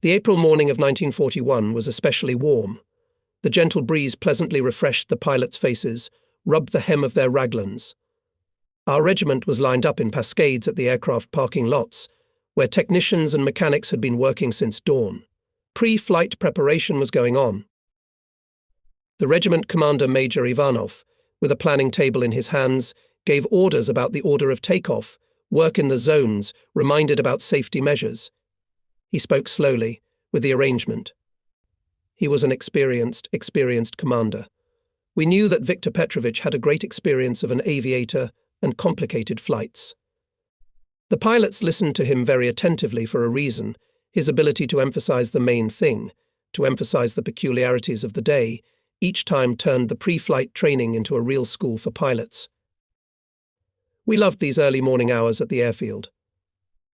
The April morning of 1941 was especially warm. The gentle breeze pleasantly refreshed the pilots' faces, rubbed the hem of their raglans. Our regiment was lined up in cascades at the aircraft parking lots, where technicians and mechanics had been working since dawn. Pre-flight preparation was going on. The regiment commander, Major Ivanov, with a planning table in his hands, gave orders about the order of takeoff, work in the zones, reminded about safety measures. He spoke slowly, with the arrangement. He was an experienced commander. We knew that Viktor Petrovich had a great experience of an aviator and complicated flights. The pilots listened to him very attentively for a reason: his ability to emphasize the main thing, to emphasize the peculiarities of the day, each time turned the pre-flight training into a real school for pilots. We loved these early morning hours at the airfield.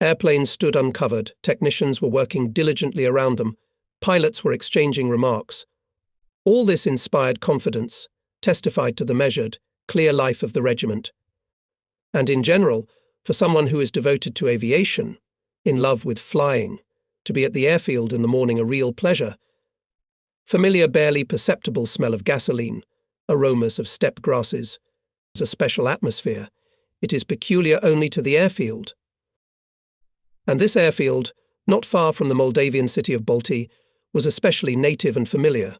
Airplanes stood uncovered, technicians were working diligently around them, pilots were exchanging remarks. All this inspired confidence, testified to the measured, clear life of the regiment. And in general, for someone who is devoted to aviation, in love with flying, to be at the airfield in the morning a real pleasure. Familiar, barely perceptible smell of gasoline, aromas of steppe grasses, a special atmosphere. It is peculiar only to the airfield. And this airfield, not far from the Moldavian city of Balti, was especially native and familiar.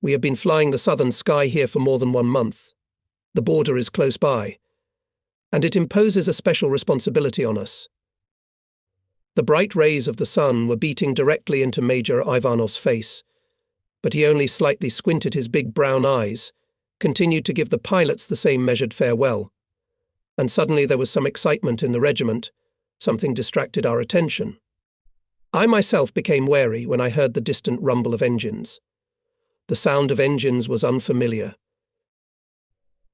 We have been flying the southern sky here for more than 1 month. The border is close by, and it imposes a special responsibility on us. The bright rays of the sun were beating directly into Major Ivanov's face, but he only slightly squinted his big brown eyes, continued to give the pilots the same measured farewell. And suddenly there was some excitement in the regiment. Something distracted our attention. I myself became wary when I heard the distant rumble of engines. The sound of engines was unfamiliar.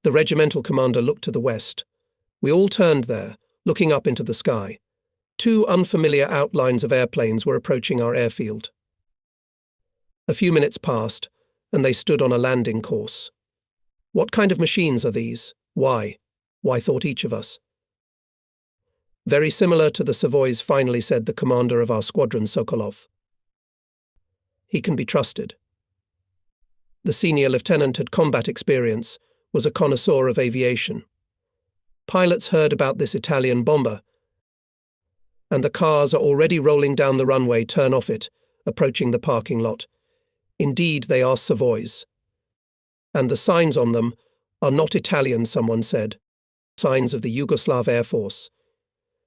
The regimental commander looked to the west. We all turned there, looking up into the sky. 2 unfamiliar outlines of airplanes were approaching our airfield. A few minutes passed, and they stood on a landing course. What kind of machines are these? Why? Why, thought each of us. Very similar to the Savoys, finally said the commander of our squadron, Sokolov. He can be trusted. The senior lieutenant had combat experience, was a connoisseur of aviation. Pilots heard about this Italian bomber, and the cars are already rolling down the runway, turn off it, approaching the parking lot. Indeed, they are Savoys. And the signs on them are not Italian, someone said. Signs of the Yugoslav Air Force.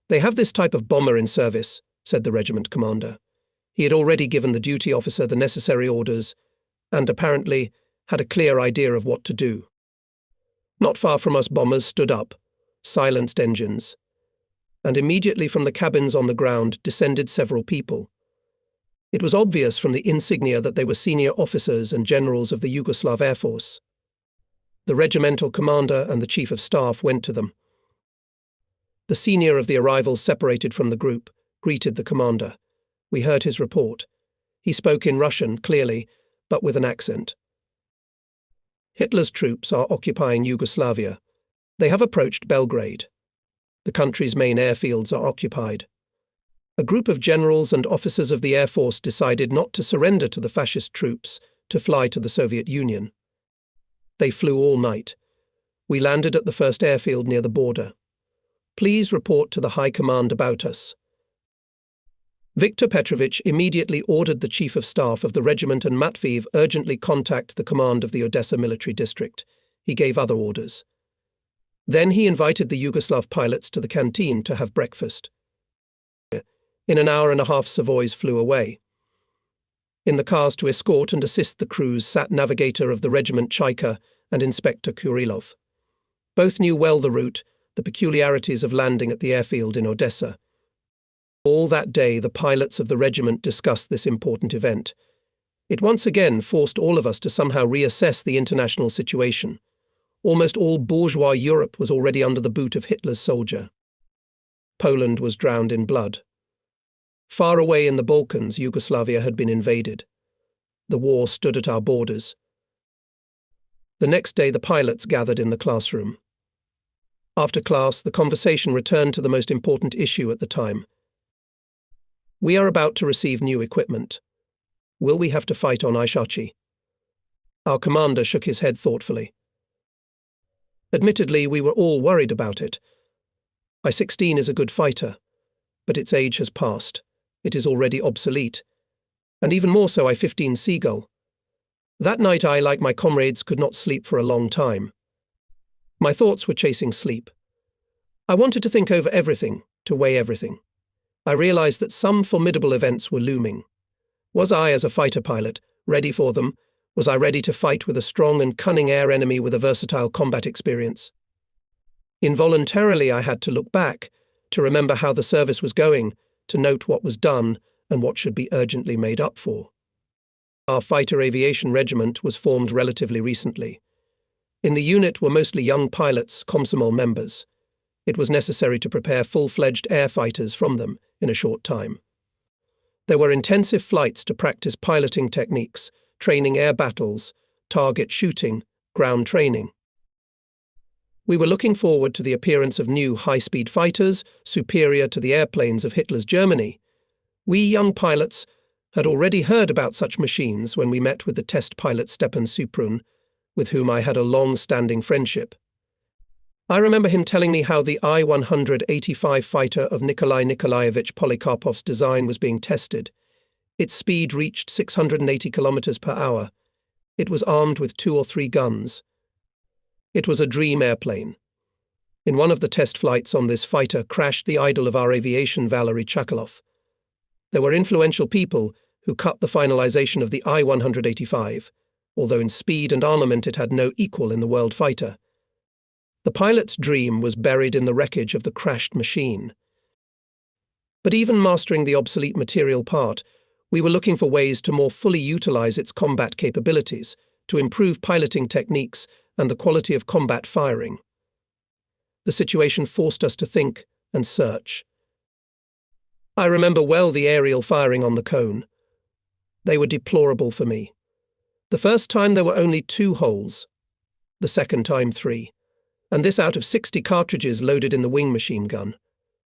They have this type of bomber in service, said the regiment commander. He had already given the duty officer the necessary orders, and apparently had a clear idea of what to do. Not far from us, bombers stood up, silenced engines, and immediately from the cabins on the ground descended several people. It was obvious from the insignia that they were senior officers and generals of the Yugoslav Air Force. The regimental commander and the chief of staff went to them. The senior of the arrivals separated from the group, greeted the commander. We heard his report. He spoke in Russian, clearly, but with an accent. Hitler's troops are occupying Yugoslavia. They have approached Belgrade. The country's main airfields are occupied. A group of generals and officers of the Air Force decided not to surrender to the fascist troops, to fly to the Soviet Union. They flew all night. We landed at the first airfield near the border. Please report to the High Command about us. Viktor Petrovich immediately ordered the Chief of Staff of the regiment and Matveev urgently contact the command of the Odessa military district. He gave other orders. Then he invited the Yugoslav pilots to the canteen to have breakfast. In an hour and a half, Savoys flew away. In the cars to escort and assist the crews sat navigator of the regiment Chaika and Inspector Kurilov. Both knew well the route, the peculiarities of landing at the airfield in Odessa. All that day the pilots of the regiment discussed this important event. It once again forced all of us to somehow reassess the international situation. Almost all bourgeois Europe was already under the boot of Hitler's soldier. Poland was drowned in blood. Far away in the Balkans, Yugoslavia had been invaded. The war stood at our borders. The next day the pilots gathered in the classroom. After class, the conversation returned to the most important issue at the time. We are about to receive new equipment. Will we have to fight on Aishachi? Our commander shook his head thoughtfully. Admittedly, we were all worried about it. I-16 is a good fighter, but its age has passed. It is already obsolete. And even more so I-15 Seagull. That night I, like my comrades, could not sleep for a long time. My thoughts were chasing sleep. I wanted to think over everything, to weigh everything. I realized that some formidable events were looming. Was I, as a fighter pilot, ready for them? Was I ready to fight with a strong and cunning air enemy with a versatile combat experience? Involuntarily I had to look back, to remember how the service was going, to note what was done and what should be urgently made up for. Our fighter aviation regiment was formed relatively recently. In the unit were mostly young pilots, Komsomol members. It was necessary to prepare full-fledged air fighters from them in a short time. There were intensive flights to practice piloting techniques, training air battles, target shooting, ground training. We were looking forward to the appearance of new high-speed fighters superior to the airplanes of Hitler's Germany. We young pilots had already heard about such machines when we met with the test pilot Stepan Suprun, with whom I had a long-standing friendship. I remember him telling me how the I-185 fighter of Nikolai Nikolaevich Polikarpov's design was being tested. Its speed reached 680 kilometers per hour. It was armed with 2 or 3 guns. It was a dream airplane. In one of the test flights on this fighter crashed the idol of our aviation, Valery Chakalov. There were influential people who cut the finalization of the I-185, although in speed and armament it had no equal in the world fighter. The pilot's dream was buried in the wreckage of the crashed machine. But even mastering the obsolete material part, we were looking for ways to more fully utilize its combat capabilities, to improve piloting techniques and the quality of combat firing. The situation forced us to think and search. I remember well the aerial firing on the cone. They were deplorable for me. The first time there were only 2 holes, the second time 3. And this out of 60 cartridges loaded in the wing machine gun.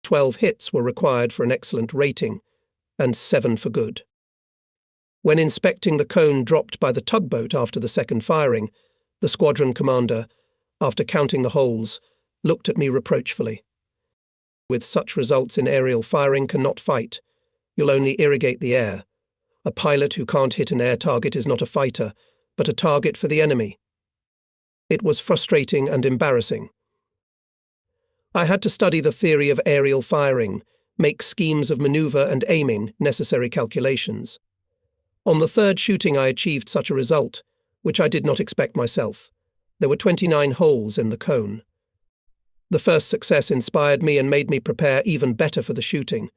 12 hits were required for an excellent rating, and 7 for good. When inspecting the cone dropped by the tugboat after the second firing, the squadron commander, after counting the holes, looked at me reproachfully. With such results in aerial firing cannot fight. You'll only irrigate the air. A pilot who can't hit an air target is not a fighter, but a target for the enemy. It was frustrating and embarrassing. I had to study the theory of aerial firing, make schemes of maneuver and aiming, necessary calculations. On the 3rd shooting I achieved such a result, which I did not expect myself. There were 29 holes in the cone. The first success inspired me and made me prepare even better for the shooting.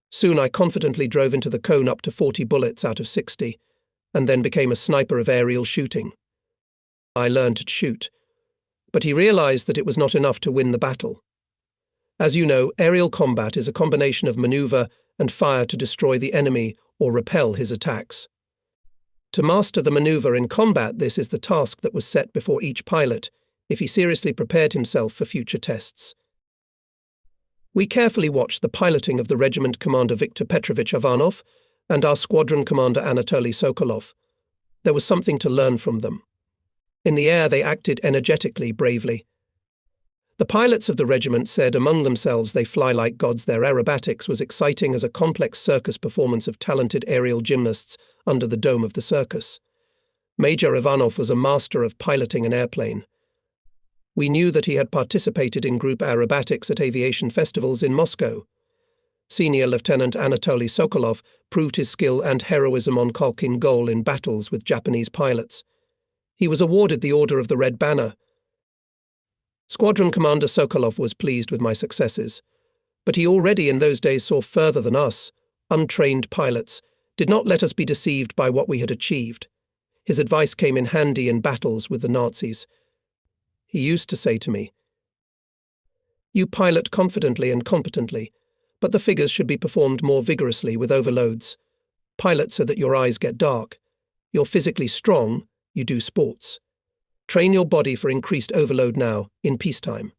Soon I confidently drove into the cone up to 40 bullets out of 60, and then became a sniper of aerial shooting. I learned to shoot, but he realized that it was not enough to win the battle. As you know, aerial combat is a combination of maneuver and fire to destroy the enemy or repel his attacks. To master the maneuver in combat, this is the task that was set before each pilot, if he seriously prepared himself for future tests. We carefully watched the piloting of the regiment commander Viktor Petrovich Ivanov and our squadron commander Anatoly Sokolov. There was something to learn from them. In the air they acted energetically, bravely. The pilots of the regiment said among themselves they fly like gods. Their aerobatics was exciting as a complex circus performance of talented aerial gymnasts under the dome of the circus. Major Ivanov was a master of piloting an airplane. We knew that he had participated in group aerobatics at aviation festivals in Moscow. Senior Lieutenant Anatoly Sokolov proved his skill and heroism on Khalkhin Gol in battles with Japanese pilots. He was awarded the Order of the Red Banner. Squadron Commander Sokolov was pleased with my successes, but he already in those days saw further than us. Untrained pilots did not let us be deceived by what we had achieved. His advice came in handy in battles with the Nazis. He used to say to me, "You pilot confidently and competently, but the figures should be performed more vigorously with overloads. Pilot so that your eyes get dark. You're physically strong, you do sports. Train your body for increased overload now, in peacetime.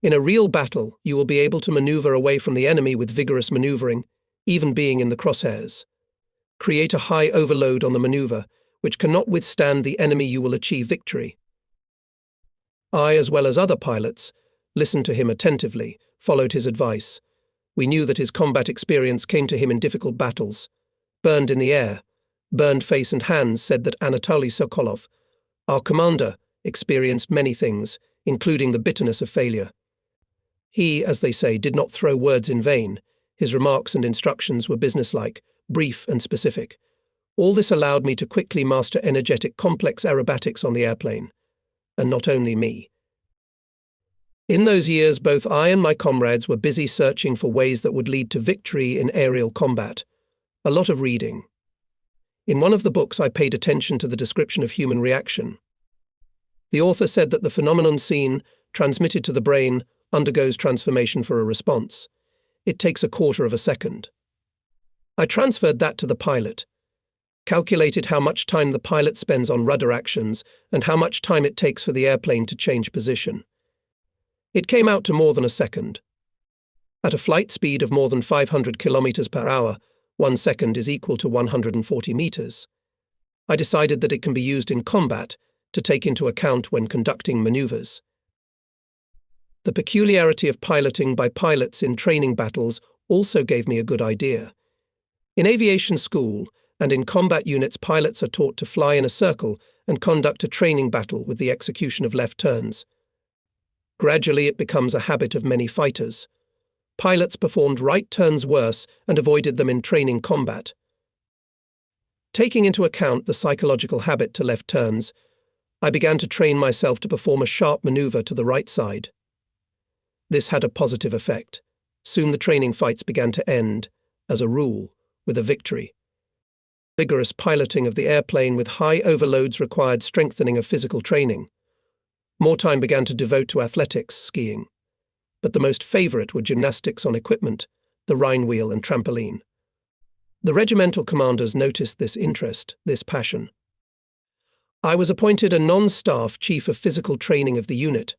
In a real battle, you will be able to maneuver away from the enemy with vigorous maneuvering. even being in the crosshairs. Create a high overload on the maneuver, which cannot withstand the enemy. You will achieve victory. I, as well as other pilots, listened to him attentively, followed his advice. We knew that his combat experience came to him in difficult battles. Burned in the air, burned face and hands, said that Anatoly Sokolov, our commander, experienced many things, including the bitterness of failure. He, as they say, did not throw words in vain. His remarks and instructions were businesslike, brief and specific. All this allowed me to quickly master energetic complex aerobatics on the airplane. And not only me. In those years, both I and my comrades were busy searching for ways that would lead to victory in aerial combat. A lot of reading. In one of the books, I paid attention to the description of human reaction. The author said that the phenomenon seen, transmitted to the brain, undergoes transformation for a response. It takes 1/4 of a second. I transferred that to the pilot, calculated how much time the pilot spends on rudder actions and how much time it takes for the airplane to change position. It came out to more than a second. At a flight speed of more than 500 kilometers per hour, 1 second is equal to 140 meters. I decided that it can be used in combat to take into account when conducting maneuvers. The peculiarity of piloting by pilots in training battles also gave me a good idea. In aviation school and in combat units, pilots are taught to fly in a circle and conduct a training battle with the execution of left turns. Gradually, it becomes a habit of many fighters. Pilots performed right turns worse and avoided them in training combat. Taking into account the psychological habit to left turns, I began to train myself to perform a sharp maneuver to the right side. This had a positive effect. Soon the training fights began to end, as a rule, with a victory. Vigorous piloting of the airplane with high overloads required strengthening of physical training. More time began to devote to athletics, skiing. But the most favorite were gymnastics on equipment, the Rhine wheel and trampoline. The regimental commanders noticed this interest, this passion. I was appointed a non-staff chief of physical training of the unit.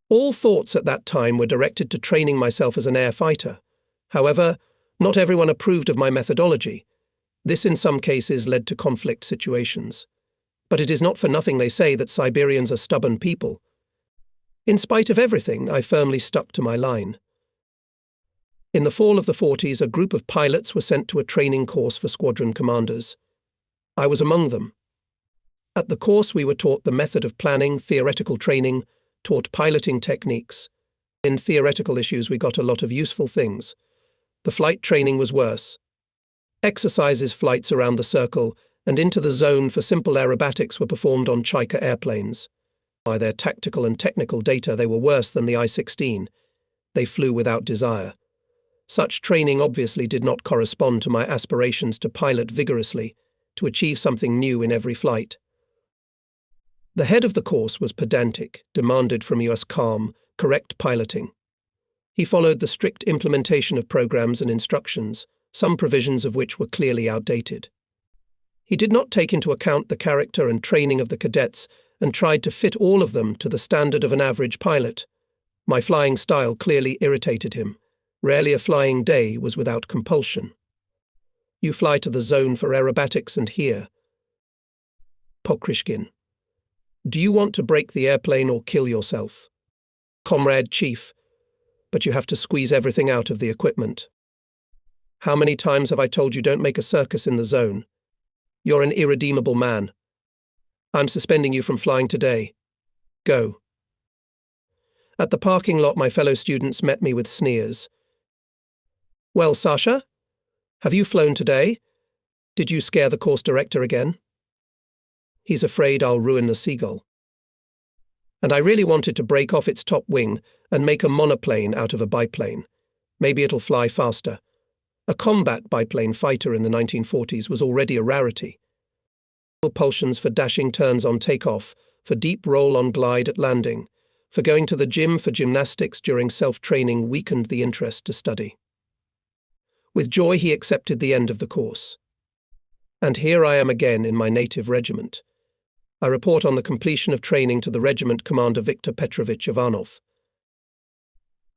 All thoughts at that time were directed to training myself as an air fighter. However, not everyone approved of my methodology. This in some cases led to conflict situations. But it is not for nothing they say that Siberians are stubborn people. In spite of everything, I firmly stuck to my line. In the fall of the 40s, a group of pilots were sent to a training course for squadron commanders. I was among them. At the course, we were taught the method of planning, theoretical training, taught piloting techniques. In theoretical issues, we got a lot of useful things. The flight training was worse. Exercises, flights around the circle and into the zone for simple aerobatics were performed on Chaika airplanes. By their tactical and technical data, they were worse than the I-16. They flew without desire. Such training obviously did not correspond to my aspirations to pilot vigorously, to achieve something new in every flight. The head of the course was pedantic, demanded from us calm, correct piloting. He followed the strict implementation of programs and instructions, some provisions of which were clearly outdated. He did not take into account the character and training of the cadets and tried to fit all of them to the standard of an average pilot. My flying style clearly irritated him. Rarely a flying day was without compulsion. You fly to the zone for aerobatics and here. Pokrishkin. Do you want to break the airplane or kill yourself? Comrade Chief. But you have to squeeze everything out of the equipment. How many times have I told you don't make a circus in the zone? You're an irredeemable man. I'm suspending you from flying today. Go. At the parking lot, my fellow students met me with sneers. Well, Sasha? Have you flown today? Did you scare the course director again? He's afraid I'll ruin the Seagull. And I really wanted to break off its top wing and make a monoplane out of a biplane. Maybe it'll fly faster. A combat biplane fighter in the 1940s was already a rarity. Propulsions for dashing turns on takeoff, for deep roll on glide at landing, for going to the gym for gymnastics during self-training weakened the interest to study. With joy he accepted the end of the course. And here I am again in my native regiment. I report on the completion of training to the regiment commander Viktor Petrovich Ivanov.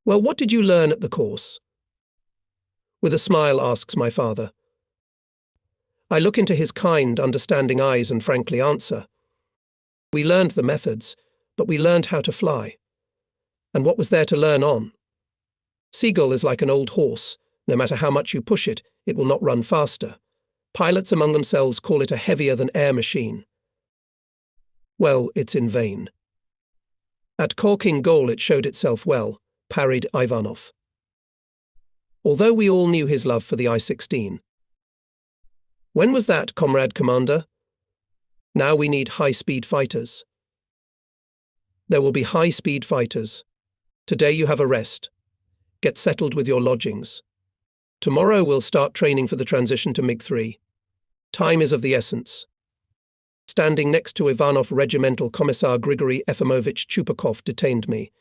Well, what did you learn at the course? With a smile asks my father. I look into his kind, understanding eyes and frankly answer. We learned the methods, but we learned how to fly. And what was there to learn on? Seagull is like an old horse. No matter how much you push it, it will not run faster. Pilots among themselves call it a heavier-than-air machine. Well, it's in vain. At Khalkhin Gol it showed itself well, parried Ivanov. Although we all knew his love for the I-16. When was that, Comrade Commander? Now we need high-speed fighters. There will be high-speed fighters. Today you have a rest. Get settled with your lodgings. Tomorrow we'll start training for the transition to MiG-3. Time is of the essence. Standing next to Ivanov, Regimental Commissar Grigory Efimovich Chupakov detained me.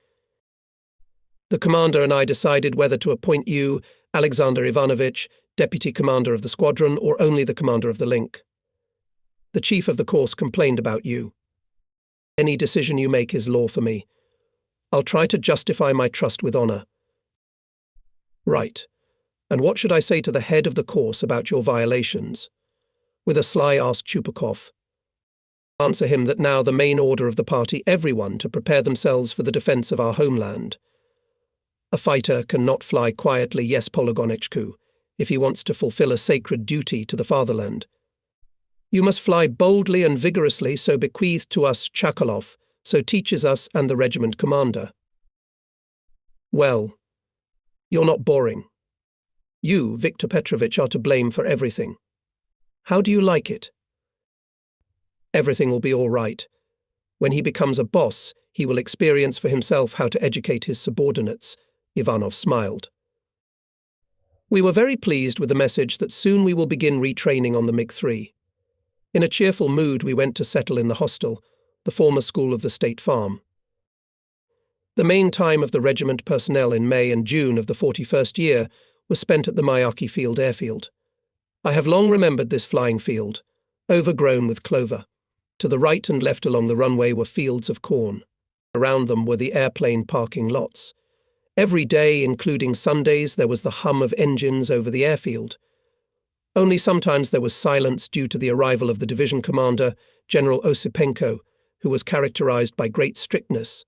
The commander and I decided whether to appoint you, Alexander Ivanovich, deputy commander of the squadron, or only the commander of the link. The chief of the course complained about you. Any decision you make is law for me. I'll try to justify my trust with honor. Right. And what should I say to the head of the course about your violations? With a sly asked Chupakov. Answer him that now the main order of the party, everyone to prepare themselves for the defense of our homeland. A fighter cannot fly quietly, yes, Pologonichku, if he wants to fulfill a sacred duty to the fatherland. You must fly boldly and vigorously, so bequeathed to us Chakalov, so teaches us and the regiment commander. Well, you're not boring. You, Viktor Petrovich, are to blame for everything. How do you like it? Everything will be all right. When he becomes a boss, he will experience for himself how to educate his subordinates. Ivanov smiled. We were very pleased with the message that soon we will begin retraining on the MiG-3. In a cheerful mood, we went to settle in the hostel, the former school of the State Farm. The main time of the regiment personnel in May and June of the 41st year was spent at the Mayaki Field airfield. I have long remembered this flying field, overgrown with clover. To the right and left along the runway were fields of corn. Around them were the airplane parking lots. Every day, including Sundays, there was the hum of engines over the airfield. Only sometimes there was silence due to the arrival of the division commander, General Osipenko, who was characterized by great strictness.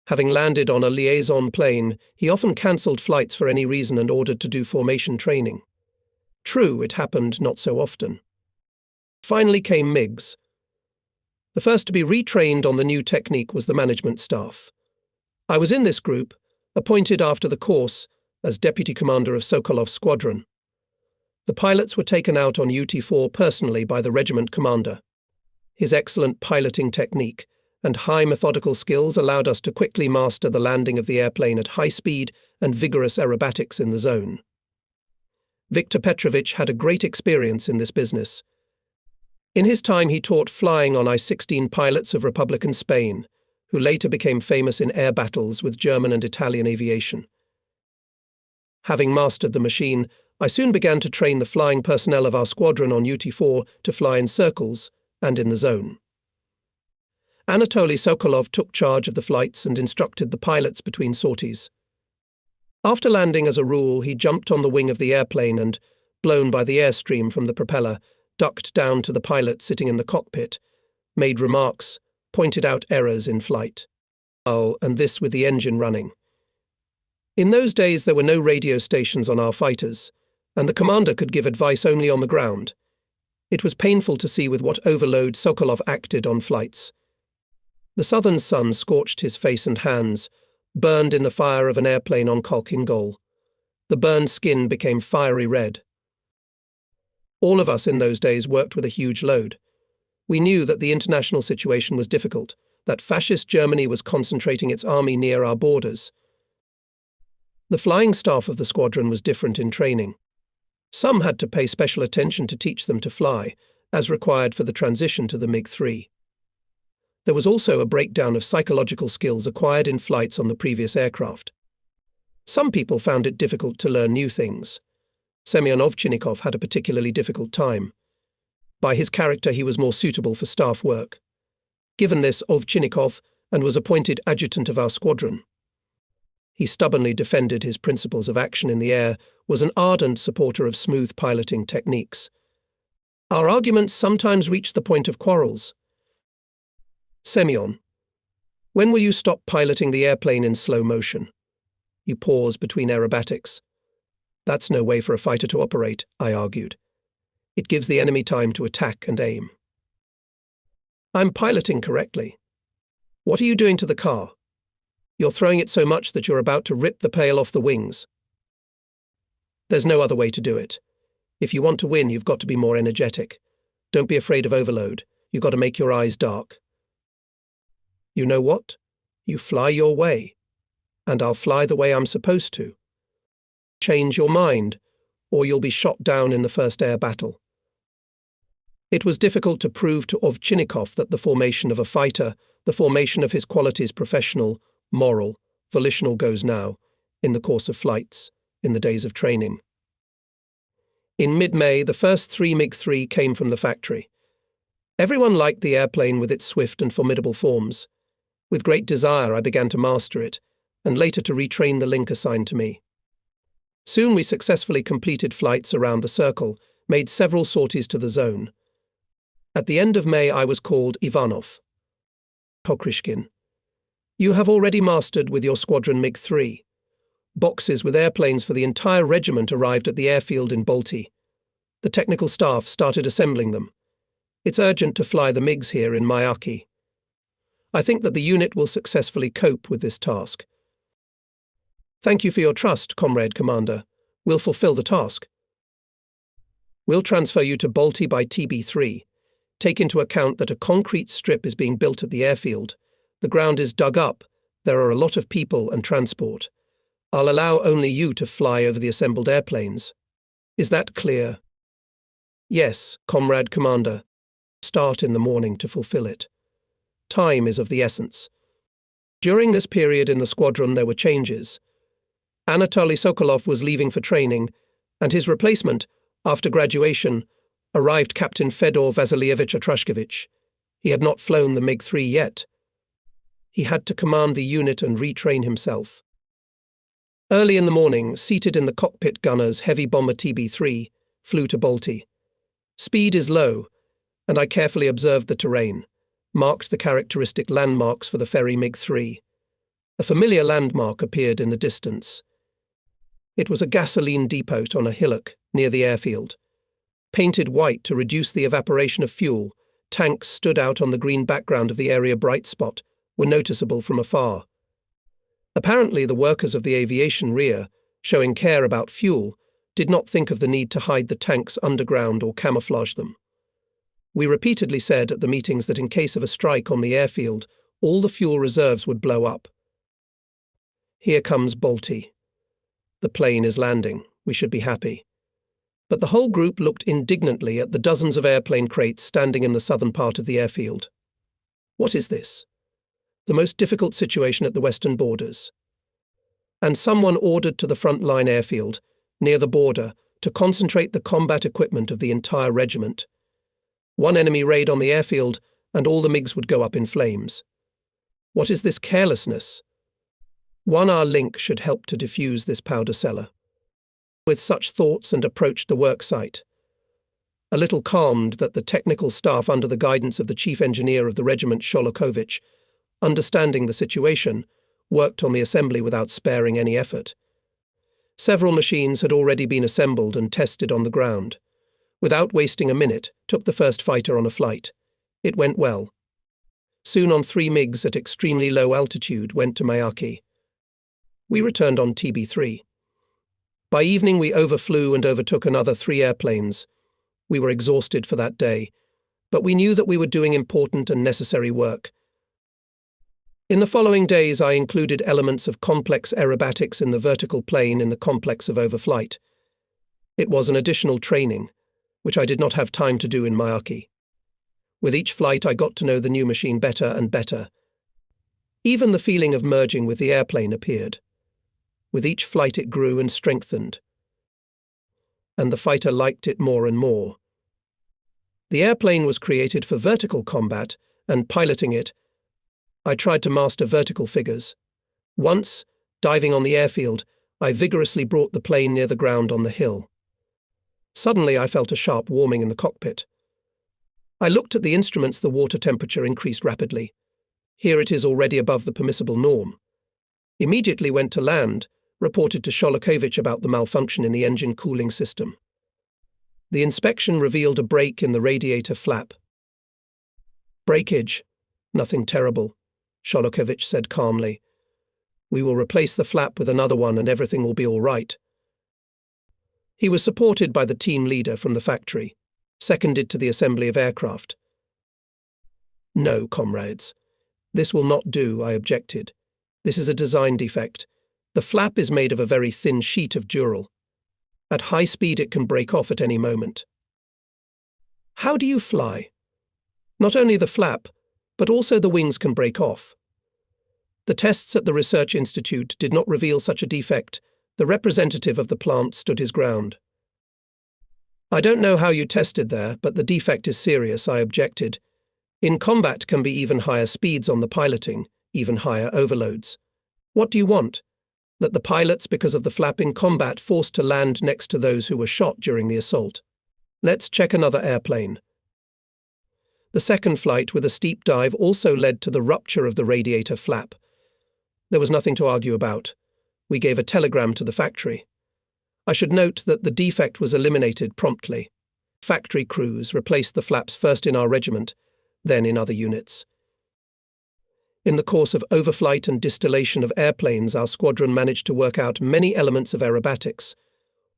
Having landed on a liaison plane, he often cancelled flights for any reason and ordered to do formation training. True, it happened not so often. Finally came MiGs. The first to be retrained on the new technique was the management staff. I was in this group, appointed after the course as deputy commander of Sokolov's squadron. The pilots were taken out on UT-4 personally by the regiment commander. His excellent piloting technique and high methodical skills allowed us to quickly master the landing of the airplane at high speed and vigorous aerobatics in the zone. Viktor Petrovich had a great experience in this business. In his time he taught flying on I-16 pilots of Republican Spain, who later became famous in air battles with German and Italian aviation. Having mastered the machine, I soon began to train the flying personnel of our squadron on UT-4 to fly in circles and in the zone. Anatoly Sokolov took charge of the flights and instructed the pilots between sorties. After landing, as a rule, he jumped on the wing of the airplane and, blown by the airstream from the propeller, ducked down to the pilot sitting in the cockpit, made remarks, pointed out errors in flight. Oh, and this with the engine running. In those days there were no radio stations on our fighters, and the commander could give advice only on the ground. It was painful to see with what overload Sokolov acted on flights. The southern sun scorched his face and hands, burned in the fire of an airplane on Khalkhin Gol. The burned skin became fiery red. All of us in those days worked with a huge load. We knew that the international situation was difficult, that fascist Germany was concentrating its army near our borders. The flying staff of the squadron was different in training. Some had to pay special attention to teach them to fly, as required for the transition to the MiG-3. There was also a breakdown of psychological skills acquired in flights on the previous aircraft. Some people found it difficult to learn new things. Semyon Ovchinnikov had a particularly difficult time. By his character, he was more suitable for staff work. Given this, Ovchinnikov and was appointed adjutant of our squadron. He stubbornly defended his principles of action in the air, was an ardent supporter of smooth piloting techniques. Our arguments sometimes reached the point of quarrels. Semyon, when will you stop piloting the airplane in slow motion? You pause between aerobatics. That's no way for a fighter to operate, I argued. It gives the enemy time to attack and aim. I'm piloting correctly. What are you doing to the car? You're throwing it so much that you're about to rip the tail off the wings. There's no other way to do it. If you want to win, you've got to be more energetic. Don't be afraid of overload. You've got to make your eyes dark. You know what? You fly your way, and I'll fly the way I'm supposed to. Change your mind, or you'll be shot down in the first air battle. It was difficult to prove to Ovchinnikov that the formation of a fighter, the formation of his qualities professional, moral, volitional goes now, in the course of flights, in the days of training. In mid-May, the first 3 MiG-3 came from the factory. Everyone liked the airplane with its swift and formidable forms. With great desire, I began to master it, and later to retrain the link assigned to me. Soon we successfully completed flights around the circle, made several sorties to the zone. At the end of May, I was called Ivanov. Pokrishkin, you have already mastered with your squadron MiG-3. Boxes with airplanes for the entire regiment arrived at the airfield in Balti. The technical staff started assembling them. It's urgent to fly the MiGs here in Myaki. I think that the unit will successfully cope with this task. Thank you for your trust, Comrade Commander. We'll fulfill the task. We'll transfer you to Balti by TB3. Take into account that a concrete strip is being built at the airfield. The ground is dug up. There are a lot of people and transport. I'll allow only you to fly over the assembled airplanes. Is that clear? Yes, Comrade Commander. Start in the morning to fulfill it. Time is of the essence. During this period in the squadron there were changes. Anatoly Sokolov was leaving for training, and his replacement, after graduation, arrived Captain Fedor Vasilievich Atrashkevich. He had not flown the MiG-3 yet. He had to command the unit and retrain himself. Early in the morning, seated in the cockpit, gunner's heavy bomber TB3 flew to Balti. Speed is low, and I carefully observed the terrain, marked the characteristic landmarks for the ferry MiG-3. A familiar landmark appeared in the distance. It was a gasoline depot on a hillock near the airfield. Painted white to reduce the evaporation of fuel, tanks stood out on the green background of the area. Bright spot were noticeable from afar. Apparently the workers of the aviation rear, showing care about fuel, did not think of the need to hide the tanks underground or camouflage them. We repeatedly said at the meetings that in case of a strike on the airfield, all the fuel reserves would blow up. Here comes Balti. The plane is landing. We should be happy. But the whole group looked indignantly at the dozens of airplane crates standing in the southern part of the airfield. What is this? The most difficult situation at the western borders. And someone ordered to the front-line airfield, near the border, to concentrate the combat equipment of the entire regiment. One enemy raid on the airfield, and all the MiGs would go up in flames. What is this carelessness? 1-hour link should help to diffuse this powder cellar. With such thoughts and approached the work site. A little calmed that the technical staff under the guidance of the chief engineer of the regiment Sholokovich, understanding the situation, worked on the assembly without sparing any effort. Several machines had already been assembled and tested on the ground. Without wasting a minute, took the first fighter on a flight. It went well. Soon on 3 MiGs at extremely low altitude went to Myaki. We returned on TB3. By evening we overflew and overtook another 3 airplanes. We were exhausted for that day, but we knew that we were doing important and necessary work. In the following days I included elements of complex aerobatics in the vertical plane in the complex of overflight. It was an additional training, which I did not have time to do in Myaki. With each flight I got to know the new machine better and better. Even the feeling of merging with the airplane appeared. With each flight it grew and strengthened. And the fighter liked it more and more. The airplane was created for vertical combat, and piloting it, I tried to master vertical figures. Once, Diving on the airfield, I vigorously brought the plane near the ground on the hill. Suddenly I felt a sharp warming in the cockpit. I looked at the instruments. The water temperature increased rapidly. Here it is already above the permissible norm. Immediately went to land, reported to Sholokovich about the malfunction in the engine cooling system. The inspection revealed a break in the radiator flap. Breakage. Nothing terrible, Sholokovich said calmly. We will replace the flap with another one and everything will be all right. He was supported by the team leader from the factory, seconded to the assembly of aircraft. No, comrades. This will not do, I objected. This is a design defect. The flap is made of a very thin sheet of dural. At high speed it can break off at any moment. How do you fly? Not only the flap, but also the wings can break off. The tests at the Research Institute did not reveal such a defect. The representative of the plant stood his ground. I don't know how you tested there, but the defect is serious, I objected. In combat can be even higher speeds on the piloting, even higher overloads. What do you want? That the pilots, because of the flap in combat, forced to land next to those who were shot during the assault? Let's check another airplane. The second flight with a steep dive also led to the rupture of the radiator flap. There was nothing to argue about. We gave a telegram to the factory. I should note that the defect was eliminated promptly. Factory crews replaced the flaps first in our regiment, then in other units. In the course of overflight and distillation of airplanes, our squadron managed to work out many elements of aerobatics.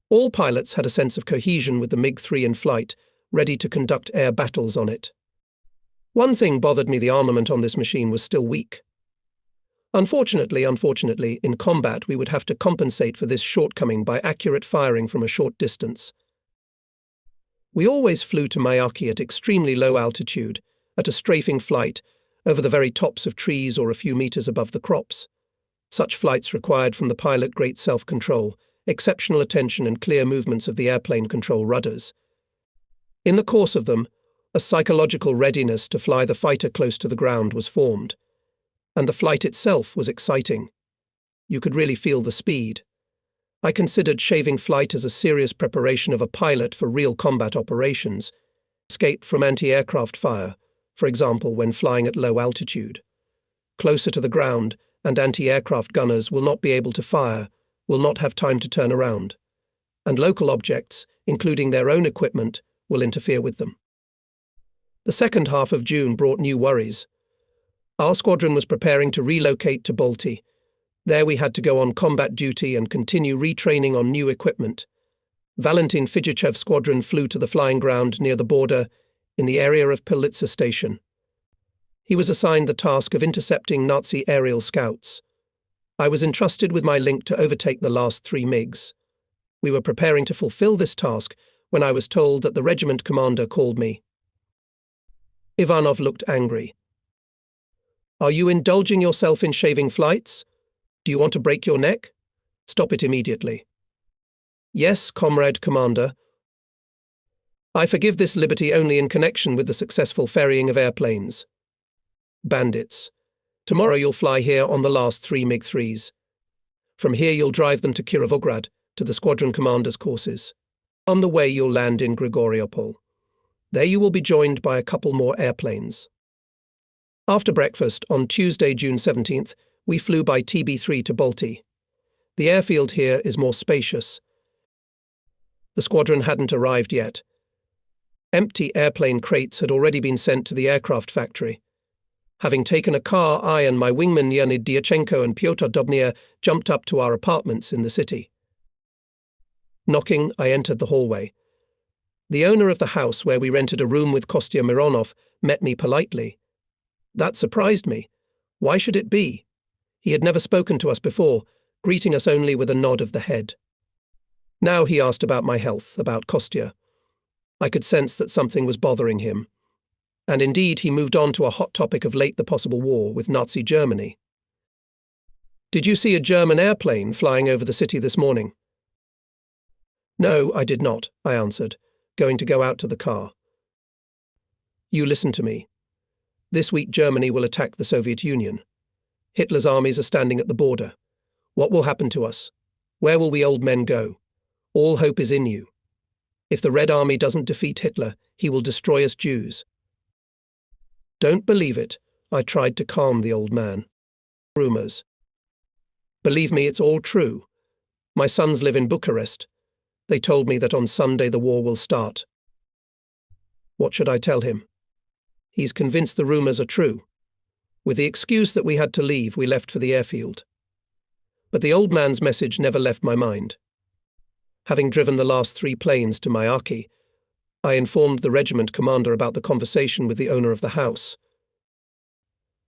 All pilots had a sense of cohesion with the MiG-3 in flight, ready to conduct air battles on it. One thing bothered me: the armament on this machine was still weak. Unfortunately, in combat we would have to compensate for this shortcoming by accurate firing from a short distance. We always flew to Miyake at extremely low altitude, at a strafing flight, over the very tops of trees or a few meters above the crops. Such flights required from the pilot great self-control, exceptional attention and clear movements of the airplane control rudders. In the course of them, a psychological readiness to fly the fighter close to the ground was formed. And the flight itself was exciting. You could really feel the speed. I considered shaving flight as a serious preparation of a pilot for real combat operations. Escape from anti-aircraft fire, for example, when flying at low altitude. Closer to the ground, and anti-aircraft gunners will not be able to fire, will not have time to turn around. And local objects, including their own equipment, will interfere with them. The second half of June brought new worries. Our squadron was preparing to relocate to Balti. There we had to go on combat duty and continue retraining on new equipment. Valentin Fidjichev's squadron flew to the flying ground near the border in the area of Pilitsa Station. He was assigned the task of intercepting Nazi aerial scouts. I was entrusted with my link to overtake the last 3 MiGs. We were preparing to fulfill this task when I was told that the regiment commander called me. Ivanov looked angry. Are you indulging yourself in shaving flights? Do you want to break your neck? Stop it immediately. Yes, comrade commander. I forgive this liberty only in connection with the successful ferrying of airplanes. Bandits. Tomorrow you'll fly here on the last 3 MiG-3s. From here you'll drive them to Kirovograd, to the squadron commander's courses. On the way you'll land in Grigoriopol. There you will be joined by a couple more airplanes. After breakfast, on Tuesday, June 17th, we flew by TB3 to Balti. The airfield here is more spacious. The squadron hadn't arrived yet. Empty airplane crates had already been sent to the aircraft factory. Having taken a car, I and my wingman Leonid Dyachenko and Pyotr Dobnia jumped up to our apartments in the city. Knocking, I entered the hallway. The owner of the house where we rented a room with Kostya Mironov met me politely. That surprised me. Why should it be? He had never spoken to us before, greeting us only with a nod of the head. Now he asked about my health, about Kostya. I could sense that something was bothering him. And indeed, he moved on to a hot topic of late the possible war with Nazi Germany. Did you see a German airplane flying over the city this morning? No, I did not, I answered, going to go out to the car. You listen to me. This week Germany will attack the Soviet Union. Hitler's armies are standing at the border. What will happen to us? Where will we old men go? All hope is in you. If the Red Army doesn't defeat Hitler, he will destroy us Jews. Don't believe it, I tried to calm the old man. Rumours. Believe me, it's all true. My sons live in Bucharest. They told me that on Sunday the war will start. What should I tell him? He's convinced the rumours are true. With the excuse that we had to leave, we left for the airfield. But the old man's message never left my mind. Having driven the last 3 planes to Myaki, I informed the regiment commander about the conversation with the owner of the house.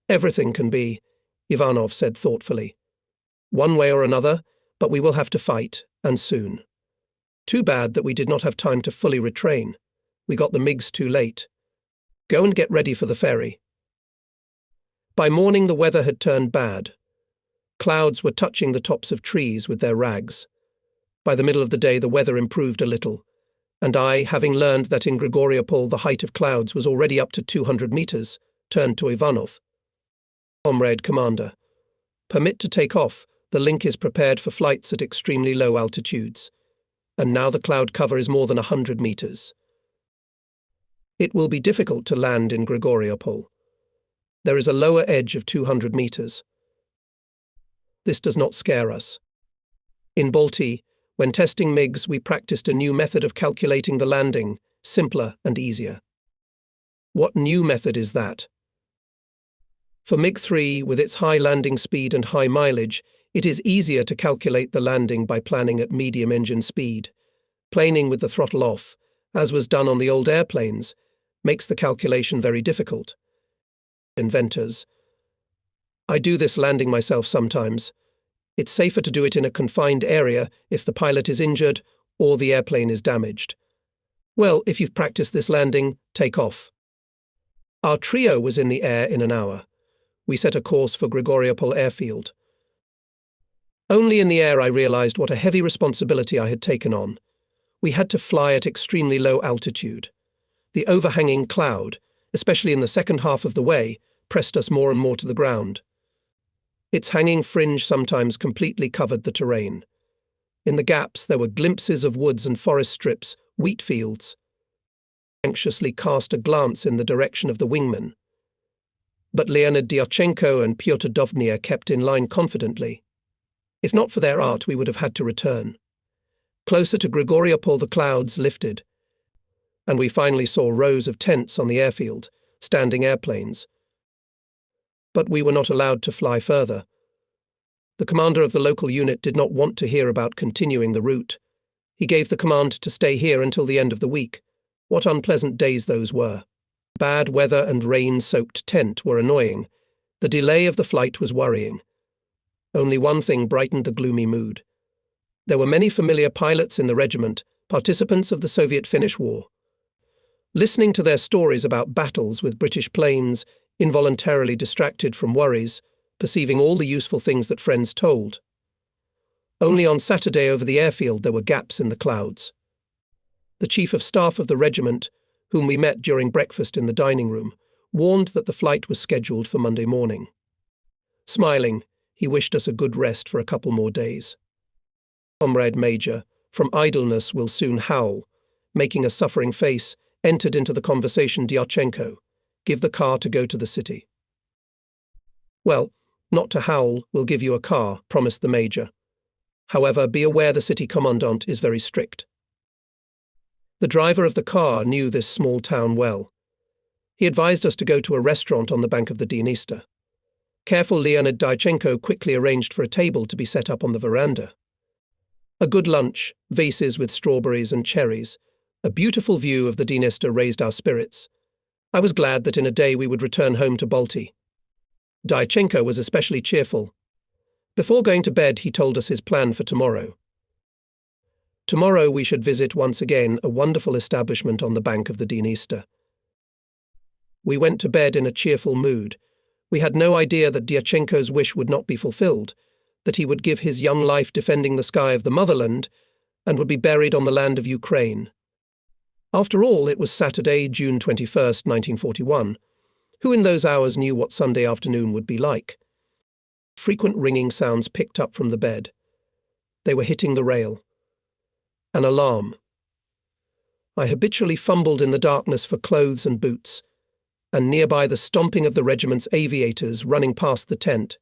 Everything can be, Ivanov said thoughtfully. One way or another, but we will have to fight, and soon. Too bad that we did not have time to fully retrain. We got the MiGs too late. Go and get ready for the ferry. By morning the weather had turned bad. Clouds were touching the tops of trees with their rags. By the middle of the day the weather improved a little, and I, having learned that in Grigoriopol the height of clouds was already up to 200 meters, turned to Ivanov. Comrade Commander, permit to take off. The link is prepared for flights at extremely low altitudes, and now the cloud cover is more than 100 meters. It will be difficult to land in Grigoriopol. There is a lower edge of 200 meters. This does not scare us. In Balti, when testing MiGs, we practiced a new method of calculating the landing, simpler and easier. What new method is that? For MiG-3, with its high landing speed and high mileage, it is easier to calculate the landing by planning at medium engine speed. Planing with the throttle off, as was done on the old airplanes, makes the calculation very difficult. Inventors. I do this landing myself sometimes. It's safer to do it in a confined area if the pilot is injured or the airplane is damaged. Well, if you've practiced this landing, take off. Our trio was in the air in an hour. We set a course for Grigoriopol airfield. Only in the air I realized what a heavy responsibility I had taken on. We had to fly at extremely low altitude. The overhanging cloud, especially in the second half of the way, pressed us more and more to the ground. Its hanging fringe sometimes completely covered the terrain. In the gaps there were glimpses of woods and forest strips, wheat fields. I anxiously cast a glance in the direction of the wingmen. But Leonid Dyachenko and Pyotr Dovnia kept in line confidently. If not for their art, we would have had to return. Closer to Grigoriopol the clouds lifted, and we finally saw rows of tents on the airfield, standing airplanes. But we were not allowed to fly further. The commander of the local unit did not want to hear about continuing the route. He gave the command to stay here until the end of the week. What unpleasant days those were. Bad weather and rain-soaked tent were annoying. The delay of the flight was worrying. Only one thing brightened the gloomy mood. There were many familiar pilots in the regiment, participants of the Soviet-Finnish War. Listening to their stories about battles with British planes, involuntarily distracted from worries, perceiving all the useful things that friends told. Only on Saturday over the airfield there were gaps in the clouds. The chief of staff of the regiment, whom we met during breakfast in the dining room, warned that the flight was scheduled for Monday morning. Smiling, he wished us a good rest for a couple more days. Comrade Major, from idleness will soon howl, making a suffering face, entered into the conversation Dyachenko. Give the car to go to the city. Well, not to howl, we'll give you a car, promised the Major. However, be aware the city commandant is very strict. The driver of the car knew this small town well. He advised us to go to a restaurant on the bank of the Dniester. Careful Leonid Dyachenko quickly arranged for a table to be set up on the veranda. A good lunch, vases with strawberries and cherries, a beautiful view of the Dniester raised our spirits. I was glad that in a day we would return home to Balti. Dyachenko was especially cheerful. Before going to bed, he told us his plan for tomorrow. Tomorrow we should visit once again a wonderful establishment on the bank of the Dniester. We went to bed in a cheerful mood. We had no idea that Dyachenko's wish would not be fulfilled, that he would give his young life defending the sky of the motherland and would be buried on the land of Ukraine. After all, it was Saturday, June 21st, 1941. Who in those hours knew what Sunday afternoon would be like? Frequent ringing sounds picked up from the bed. They were hitting the rail. An alarm. I habitually fumbled in the darkness for clothes and boots, and nearby the stomping of the regiment's aviators running past the tent.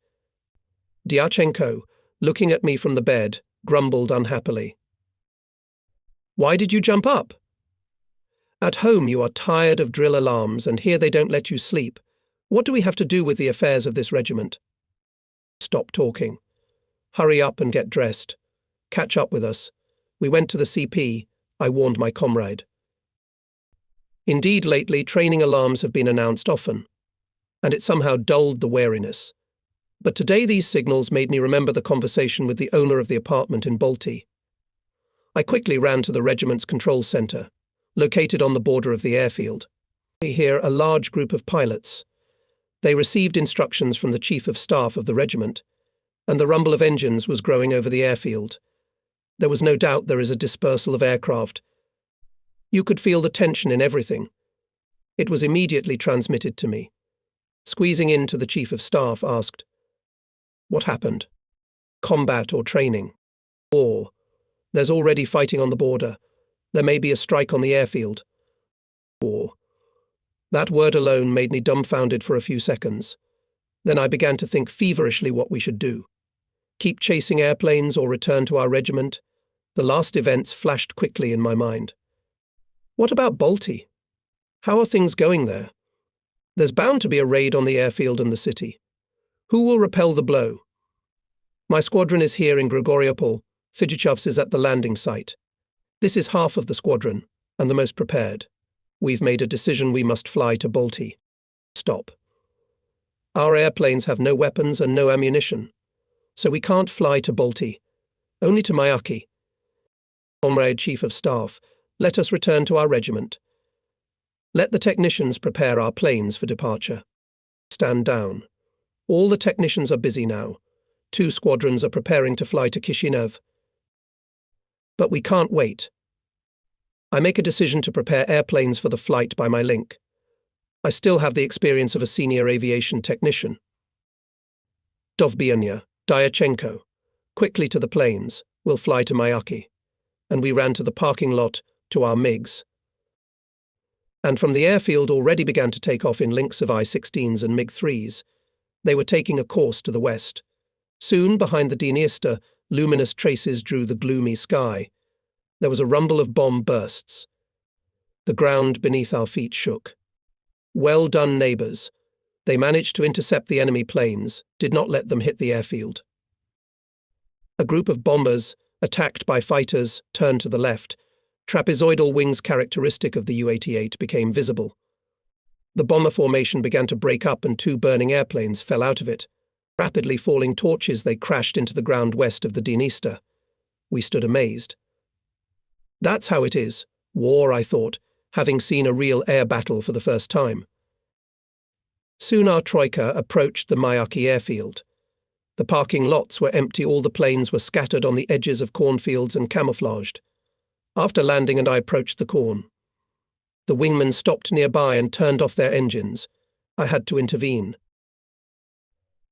Dyachenko, looking at me from the bed, grumbled unhappily. "Why did you jump up? At home you are tired of drill alarms, and here they don't let you sleep. What do we have to do with the affairs of this regiment?" "Stop talking. Hurry up and get dressed. Catch up with us. We went to the CP, I warned my comrade. Indeed, lately training alarms have been announced often, and it somehow dulled the wariness. But today these signals made me remember the conversation with the owner of the apartment in Balti. I quickly ran to the regiment's control center, located on the border of the airfield. Here a large group of pilots. They received instructions from the chief of staff of the regiment, and the rumble of engines was growing over the airfield. There was no doubt there is a dispersal of aircraft. You could feel the tension in everything. It was immediately transmitted to me. Squeezing in to the chief of staff, asked, "What happened? Combat or training? War. There's already fighting on the border. There may be a strike on the airfield." War. That word alone made me dumbfounded for a few seconds. Then I began to think feverishly what we should do. Keep chasing airplanes or return to our regiment? The last events flashed quickly in my mind. What about Balti? How are things going there? There's bound to be a raid on the airfield and the city. Who will repel the blow? My squadron is here in Grigoriopol. Fidjichov's is at the landing site. This is half of the squadron, and the most prepared. We've made a decision we must fly to Balti. Stop. Our airplanes have no weapons and no ammunition, so we can't fly to Balti, only to Myaki. Comrade Chief of Staff, let us return to our regiment. Let the technicians prepare our planes for departure. Stand down. All the technicians are busy now. 2 squadrons are preparing to fly to Kishinev. But we can't wait. I make a decision to prepare airplanes for the flight by my link. I still have the experience of a senior aviation technician. Dovbyanya, Dyachenko, quickly to the planes, we'll fly to Myaki. And we ran to the parking lot, to our MiGs. And from the airfield already began to take off in links of I-16s and MiG-3s. They were taking a course to the west. Soon, behind the Dniester, luminous traces drew the gloomy sky. There was a rumble of bomb bursts. The ground beneath our feet shook. Well done, neighbours. They managed to intercept the enemy planes, did not let them hit the airfield. A group of bombers, attacked by fighters, turned to the left. Trapezoidal wings characteristic of the U-88 became visible. The bomber formation began to break up and 2 burning airplanes fell out of it. Rapidly falling torches, they crashed into the ground west of the Dniester. We stood amazed. That's how it is. War, I thought, having seen a real air battle for the first time. Soon our troika approached the Myaki airfield. The parking lots were empty, all the planes were scattered on the edges of cornfields and camouflaged. After landing and I approached the corn. The wingmen stopped nearby and turned off their engines. I had to intervene.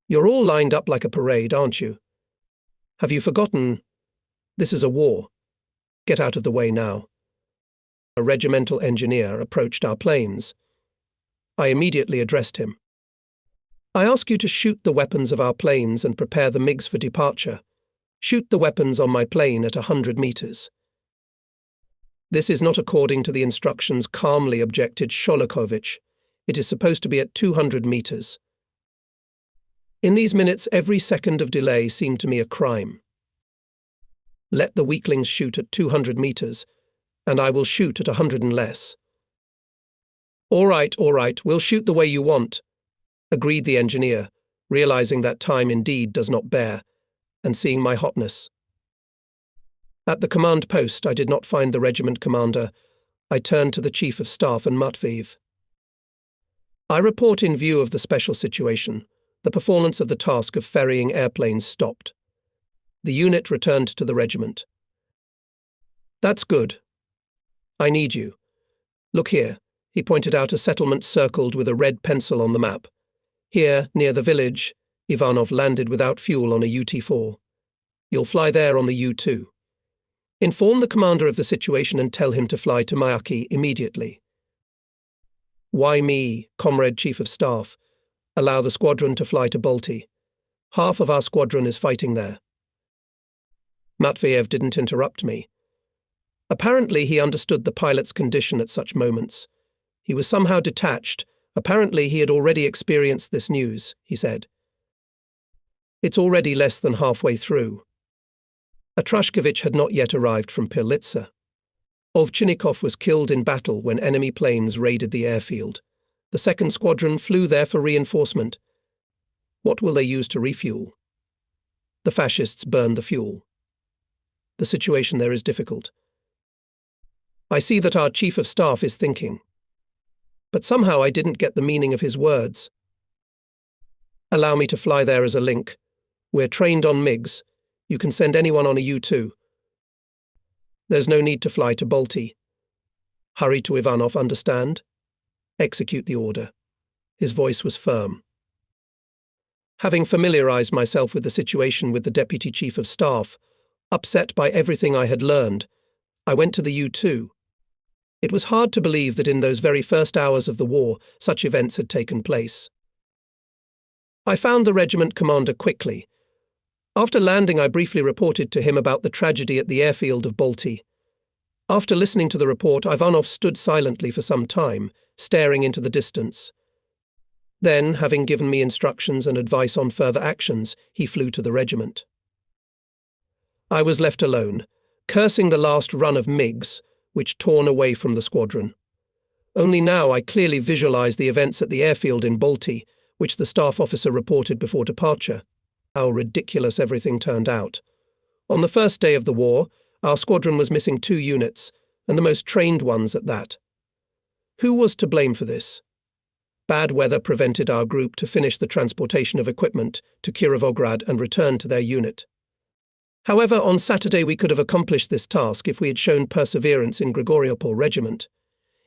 You're all lined up like a parade, aren't you? Have you forgotten? This is a war. Get out of the way now. A regimental engineer approached our planes. I immediately addressed him. I ask you to shoot the weapons of our planes and prepare the MiGs for departure. Shoot the weapons on my plane at 100 meters. This is not according to the instructions, calmly objected Sholokovich. It is supposed to be at 200 meters. In these minutes, every second of delay seemed to me a crime. Let the weaklings shoot at 200 meters, and I will shoot at 100 and less. All right, we'll shoot the way you want, agreed the engineer, realizing that time indeed does not bear, and seeing my hotness. At the command post, I did not find the regiment commander. I turned to the chief of staff and Matveev. I report in view of the special situation. The performance of the task of ferrying airplanes stopped. The unit returned to the regiment. That's good. I need you. Look here. He pointed out a settlement circled with a red pencil on the map. Here, near the village, Ivanov landed without fuel on a UT-4. You'll fly there on the U-2. Inform the commander of the situation and tell him to fly to Mayaki immediately. Why me, Comrade Chief of Staff? Allow the squadron to fly to Balti. Half of our squadron is fighting there. Matveyev didn't interrupt me. Apparently he understood the pilot's condition at such moments. He was somehow detached. Apparently he had already experienced this news, he said. It's already less than halfway through. Atrashkevich had not yet arrived from Pylitsa. Ovchinnikov was killed in battle when enemy planes raided the airfield. The 2nd Squadron flew there for reinforcement. What will they use to refuel? The fascists burned the fuel. The situation there is difficult. I see that our Chief of Staff is thinking. But somehow I didn't get the meaning of his words. Allow me to fly there as a link. We're trained on MiGs. You can send anyone on a U-2. There's no need to fly to Balti. Hurry to Ivanov, understand? Execute the order. His voice was firm. Having familiarized myself with the situation with the Deputy Chief of Staff, upset by everything I had learned, I went to the U-2. It was hard to believe that in those very first hours of the war, such events had taken place. I found the regiment commander quickly. After landing, I briefly reported to him about the tragedy at the airfield of Balti. After listening to the report, Ivanov stood silently for some time, staring into the distance. Then, having given me instructions and advice on further actions, he flew to the regiment. I was left alone, cursing the last run of MiGs, which torn away from the squadron. Only now I clearly visualized the events at the airfield in Balti, which the staff officer reported before departure. How ridiculous everything turned out. On the first day of the war, our squadron was missing 2 units, and the most trained ones at that. Who was to blame for this? Bad weather prevented our group to finish the transportation of equipment to Kirovograd and return to their unit. However, on Saturday we could have accomplished this task if we had shown perseverance in Grigoriopol Regiment.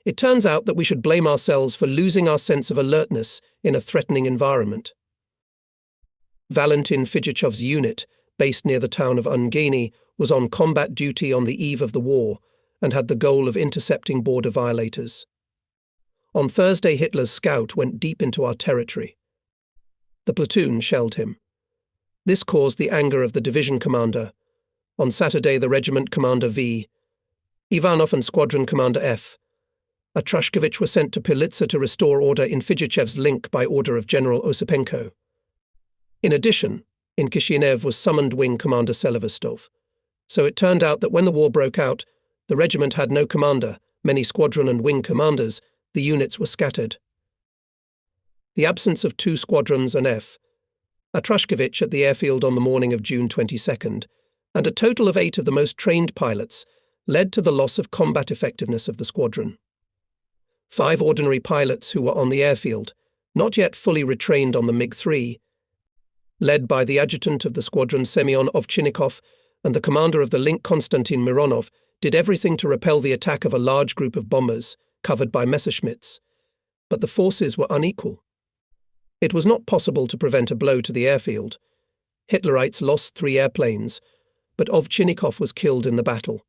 It turns out that we should blame ourselves for losing our sense of alertness in a threatening environment. Valentin Fidjichov's unit, based near the town of Ungeni, was on combat duty on the eve of the war and had the goal of intercepting border violators. On Thursday, Hitler's scout went deep into our territory. The platoon shelled him. This caused the anger of the division commander. On Saturday, the regiment commander V, Ivanov and squadron commander F. Atrashkevich were sent to Pylitsa to restore order in Fidjichev's link by order of General Osipenko. In addition, in Kishinev was summoned wing commander Selevastov. So it turned out that when the war broke out, the regiment had no commander, many squadron and wing commanders, the units were scattered. The absence of 2 squadrons and F. Atrashkevich at the airfield on the morning of June 22nd, and a total of 8 of the most trained pilots, led to the loss of combat effectiveness of the squadron. 5 ordinary pilots who were on the airfield, not yet fully retrained on the MiG-3, led by the adjutant of the squadron Semyon Ovchinnikov and the commander of the link Konstantin Mironov, did everything to repel the attack of a large group of bombers, covered by Messerschmitts. But the forces were unequal. It was not possible to prevent a blow to the airfield. Hitlerites lost 3 airplanes, but Ovchinnikov was killed in the battle.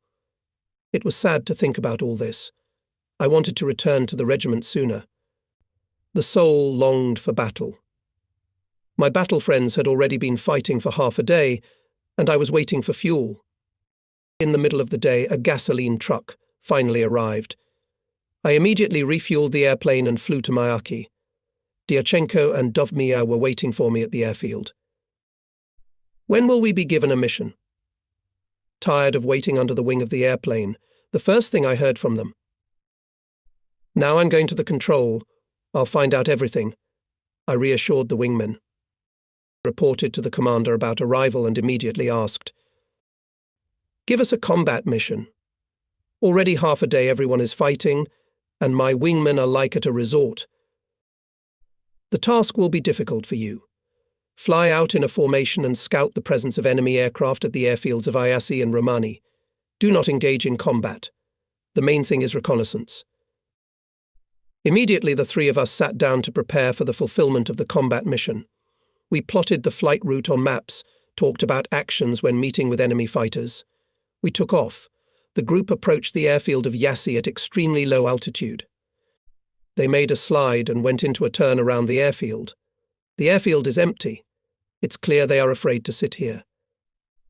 It was sad to think about all this. I wanted to return to the regiment sooner. The soul longed for battle. My battle friends had already been fighting for half a day, and I was waiting for fuel. In the middle of the day, a gasoline truck finally arrived. I immediately refueled the airplane and flew to Mayaki. Dyachenko and Dovmia were waiting for me at the airfield. When will we be given a mission? Tired of waiting under the wing of the airplane, the first thing I heard from them. Now I'm going to the control. I'll find out everything. I reassured the wingmen. Reported to the commander about arrival and immediately asked, "Give us a combat mission. Already half a day everyone is fighting, and my wingmen are like at a resort. The task will be difficult for you. Fly out in a formation and scout the presence of enemy aircraft at the airfields of Iasi and Romani. Do not engage in combat. The main thing is reconnaissance." Immediately the 3 of us sat down to prepare for the fulfillment of the combat mission. We plotted the flight route on maps, talked about actions when meeting with enemy fighters. We took off. The group approached the airfield of Yassi at extremely low altitude. They made a slide and went into a turn around the airfield. The airfield is empty. It's clear they are afraid to sit here.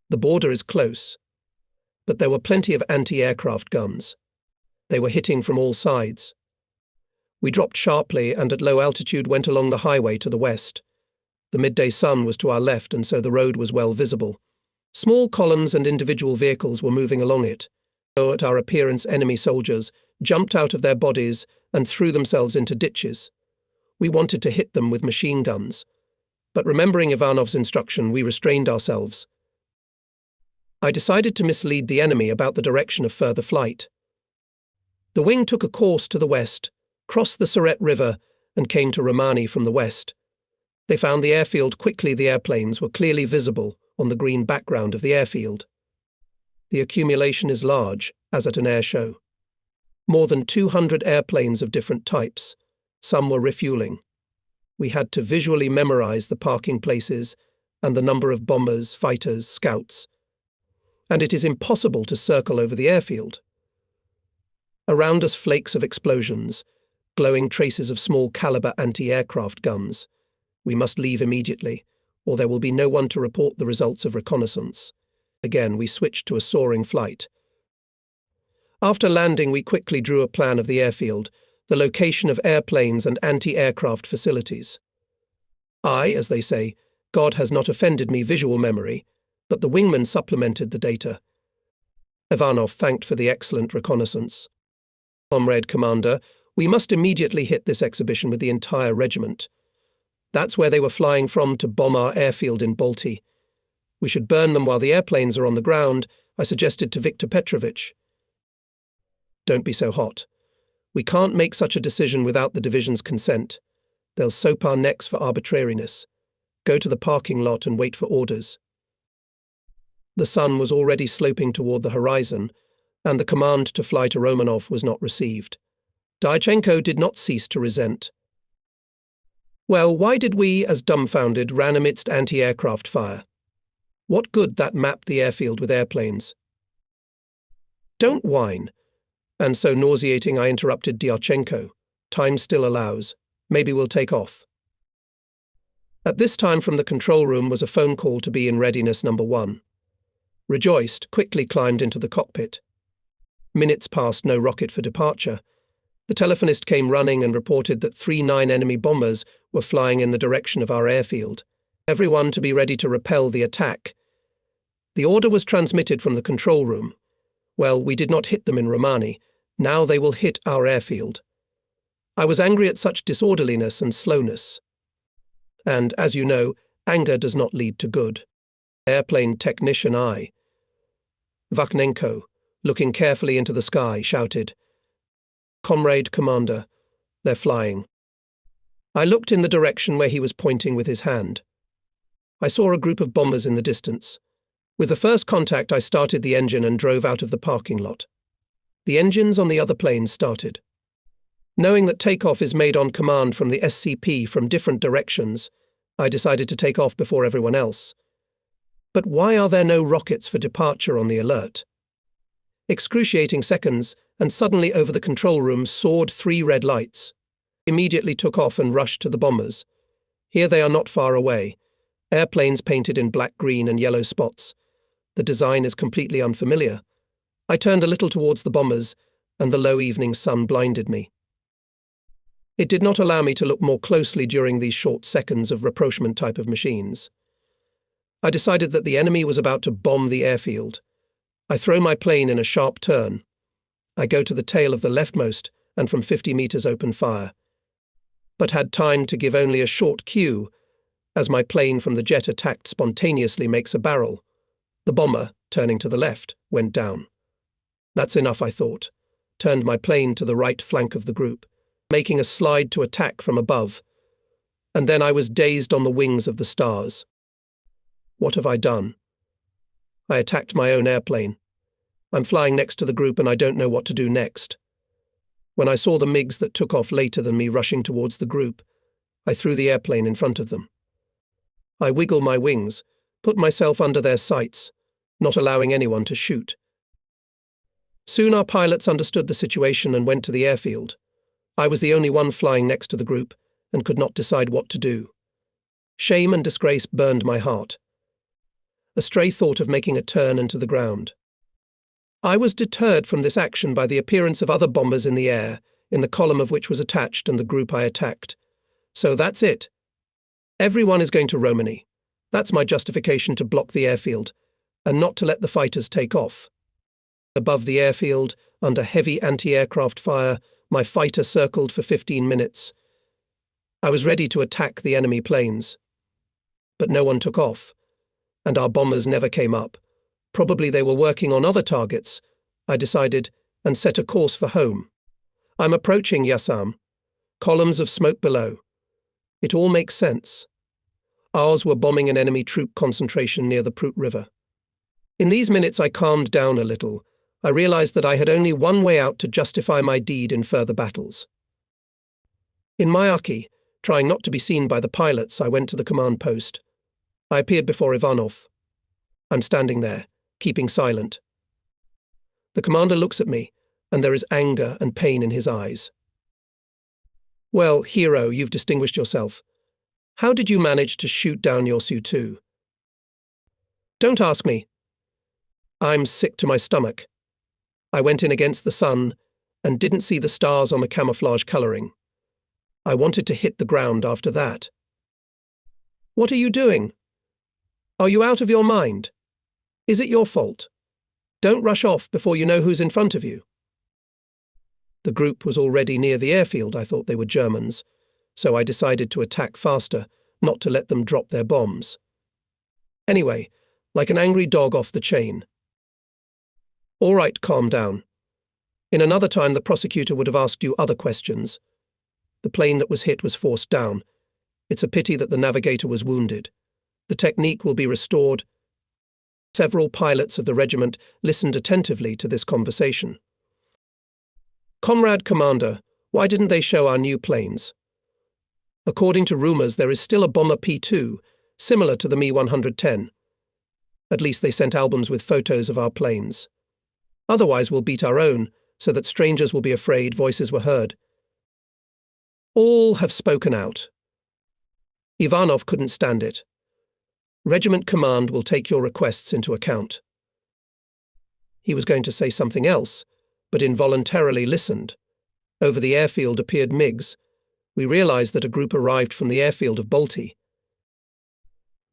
The border is close, but there were plenty of anti-aircraft guns. They were hitting from all sides. We dropped sharply and at low altitude went along the highway to the west. The midday sun was to our left and so the road was well visible. Small columns and individual vehicles were moving along it. At our appearance, enemy soldiers jumped out of their bodies and threw themselves into ditches. We wanted to hit them with machine guns, but remembering Ivanov's instruction, we restrained ourselves. I decided to mislead the enemy about the direction of further flight. The wing took a course to the west, crossed the Suret River, and came to Romani from the west. They found the airfield quickly. The airplanes were clearly visible on the green background of the airfield. The accumulation is large, as at an air show. More than 200 airplanes of different types. Some were refueling. We had to visually memorize the parking places and the number of bombers, fighters, scouts. And it is impossible to circle over the airfield. Around us, flakes of explosions, glowing traces of small-caliber anti-aircraft guns. We must leave immediately, or there will be no one to report the results of reconnaissance. Again, we switched to a soaring flight. After landing, we quickly drew a plan of the airfield, the location of airplanes and anti-aircraft facilities. As they say, God has not offended me visual memory, but the wingman supplemented the data. Ivanov thanked for the excellent reconnaissance. Comrade Commander, we must immediately hit this exhibition with the entire regiment. That's where they were flying from to bomb our airfield in Balti. We should burn them while the airplanes are on the ground, I suggested to Viktor Petrovich. Don't be so hot. We can't make such a decision without the division's consent. They'll soap our necks for arbitrariness. Go to the parking lot and wait for orders. The sun was already sloping toward the horizon, and the command to fly to Romanov was not received. Dyachenko did not cease to resent. Well, why did we, as dumbfounded, ran amidst anti-aircraft fire? What good that mapped the airfield with airplanes? Don't whine. And so nauseating, I interrupted Dyachenko. Time still allows. Maybe we'll take off. At this time from the control room was a phone call to be in readiness number 1. Rejoiced, quickly climbed into the cockpit. Minutes passed, no rocket for departure. The telephonist came running and reported that 3 enemy bombers were flying in the direction of our airfield. Everyone to be ready to repel the attack. The order was transmitted from the control room. Well, we did not hit them in Romani. Now they will hit our airfield. I was angry at such disorderliness and slowness. And, as you know, anger does not lead to good. Airplane technician Vakhnenko, looking carefully into the sky, shouted, "Comrade Commander, they're flying." I looked in the direction where he was pointing with his hand. I saw a group of bombers in the distance. With the first contact, I started the engine and drove out of the parking lot. The engines on the other planes started. Knowing that takeoff is made on command from the SCP from different directions, I decided to take off before everyone else. But why are there no rockets for departure on the alert? Excruciating seconds, and suddenly over the control room soared 3 red lights. Immediately took off and rushed to the bombers. Here they are not far away. Airplanes painted in black, green and yellow spots. The design is completely unfamiliar. I turned a little towards the bombers, and the low evening sun blinded me. It did not allow me to look more closely during these short seconds of rapprochement type of machines. I decided that the enemy was about to bomb the airfield. I throw my plane in a sharp turn. I go to the tail of the leftmost and from 50 meters open fire, but had time to give only a short cue as my plane from the jet attacked spontaneously makes a barrel. The bomber, turning to the left, went down. That's enough, I thought. Turned my plane to the right flank of the group, making a slide to attack from above. And then I was dazed on the wings of the stars. What have I done? I attacked my own airplane. I'm flying next to the group and I don't know what to do next. When I saw the MiGs that took off later than me rushing towards the group, I threw the airplane in front of them. I wiggle my wings, put myself under their sights, not allowing anyone to shoot. Soon our pilots understood the situation and went to the airfield. I was the only one flying next to the group and could not decide what to do. Shame and disgrace burned my heart. A stray thought of making a turn into the ground. I was deterred from this action by the appearance of other bombers in the air, in the column of which was attached and the group I attacked. So that's it. Everyone is going to Romani. That's my justification to block the airfield, and not to let the fighters take off. Above the airfield, under heavy anti-aircraft fire, my fighter circled for 15 minutes. I was ready to attack the enemy planes. But no one took off, and our bombers never came up. Probably they were working on other targets, I decided, and set a course for home. I'm approaching Yassam. Columns of smoke below. It all makes sense. Ours were bombing an enemy troop concentration near the Prut River. In these minutes I calmed down a little. I realized that I had only one way out to justify my deed in further battles. In Myaki, trying not to be seen by the pilots, I went to the command post. I appeared before Ivanov. I'm standing there, keeping silent. The commander looks at me, and there is anger and pain in his eyes. Well, hero, you've distinguished yourself. How did you manage to shoot down your Su-2? Don't ask me. I'm sick to my stomach. I went in against the sun and didn't see the stars on the camouflage colouring. I wanted to hit the ground after that. What are you doing? Are you out of your mind? Is it your fault? Don't rush off before you know who's in front of you. The group was already near the airfield. I thought they were Germans, so I decided to attack faster, not to let them drop their bombs. Anyway, like an angry dog off the chain. All right, calm down. In another time, the prosecutor would have asked you other questions. The plane that was hit was forced down. It's a pity that the navigator was wounded. The technique will be restored. Several pilots of the regiment listened attentively to this conversation. Comrade Commander, why didn't they show our new planes? According to rumours, there is still a bomber P-2, similar to the Mi-110. At least they sent albums with photos of our planes. Otherwise we'll beat our own, so that strangers will be afraid. Voices were heard. All have spoken out. Ivanov couldn't stand it. Regiment command will take your requests into account. He was going to say something else, but involuntarily listened. Over the airfield appeared MiGs. We realized that a group arrived from the airfield of Balti.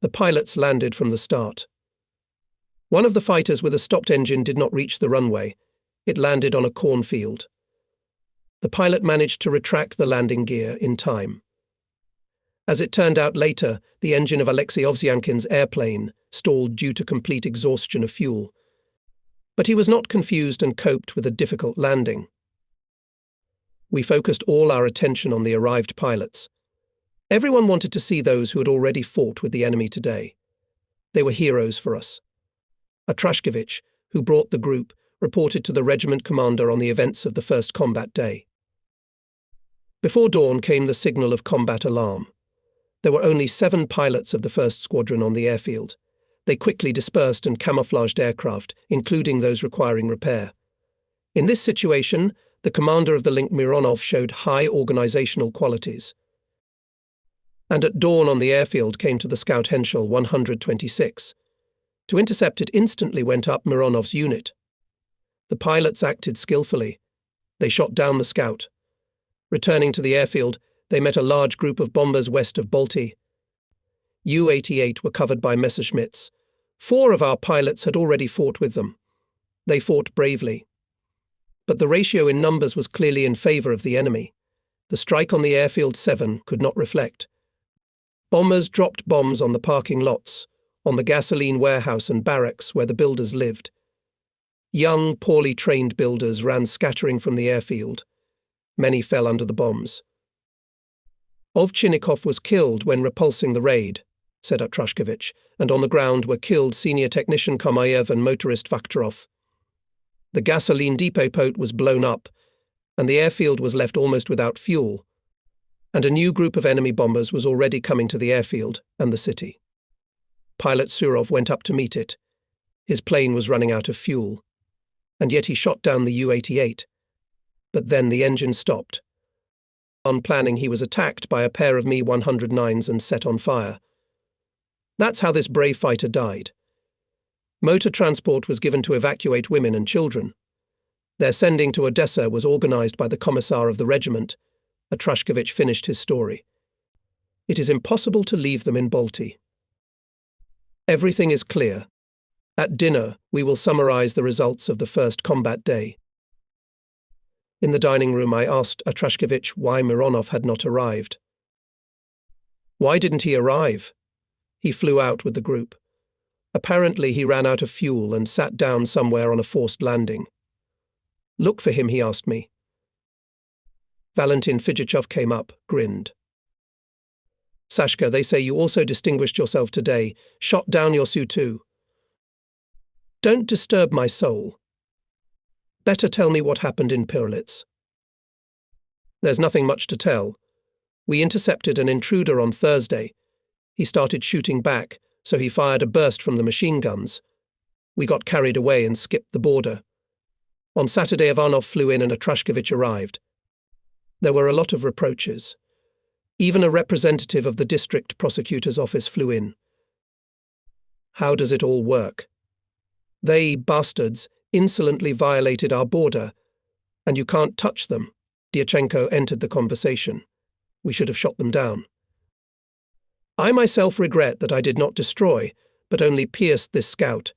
The pilots landed from the start. One of the fighters with a stopped engine did not reach the runway. It landed on a cornfield. The pilot managed to retract the landing gear in time. As it turned out later, the engine of Alexei Ovsyankin's airplane stalled due to complete exhaustion of fuel. But he was not confused and coped with a difficult landing. We focused all our attention on the arrived pilots. Everyone wanted to see those who had already fought with the enemy today. They were heroes for us. Atrashkevich, who brought the group, reported to the regiment commander on the events of the first combat day. Before dawn came the signal of combat alarm. There were only 7 pilots of the 1st Squadron on the airfield. They quickly dispersed and camouflaged aircraft, including those requiring repair. In this situation, the commander of the link Mironov showed high organizational qualities. And at dawn on the airfield came to the Scout Henschel 126. To intercept it instantly went up Mironov's unit. The pilots acted skillfully. They shot down the scout. Returning to the airfield, they met a large group of bombers west of Balti. U-88 were covered by Messerschmitts. 4 of our pilots had already fought with them. They fought bravely. But the ratio in numbers was clearly in favor of the enemy. The strike on the airfield 7 could not reflect. Bombers dropped bombs on the parking lots, on the gasoline warehouse and barracks where the builders lived. Young, poorly trained builders ran scattering from the airfield. Many fell under the bombs. Ovchinnikov was killed when repulsing the raid, said Atrashkevich, and on the ground were killed senior technician Kamayev and motorist Vakhtyrov. The gasoline depot was blown up, and the airfield was left almost without fuel, and a new group of enemy bombers was already coming to the airfield and the city. Pilot Surov went up to meet it. His plane was running out of fuel. And yet he shot down the U-88. But then the engine stopped. On planning, he was attacked by a pair of Mi-109s and set on fire. That's how this brave fighter died. Motor transport was given to evacuate women and children. Their sending to Odessa was organized by the commissar of the regiment. Atrashkevich finished his story. It is impossible to leave them in Balti. Everything is clear. At dinner, we will summarize the results of the first combat day. In the dining room, I asked Atrashkevich why Mironov had not arrived. Why didn't he arrive? He flew out with the group. Apparently, he ran out of fuel and sat down somewhere on a forced landing. Look for him, he asked me. Valentin Fidjichov came up, grinned. Sashka, they say you also distinguished yourself today, shot down your Su-2. Don't disturb my soul. Better tell me what happened in Pirlitz. There's nothing much to tell. We intercepted an intruder on Thursday. He started shooting back, so he fired a burst from the machine guns. We got carried away and skipped the border. On Saturday, Ivanov flew in and Atrashkevich arrived. There were a lot of reproaches. Even a representative of the district prosecutor's office flew in. How does it all work? They, bastards, insolently violated our border, and you can't touch them. Dyachenko entered the conversation. We should have shot them down. I myself regret that I did not destroy, but only pierced this scout,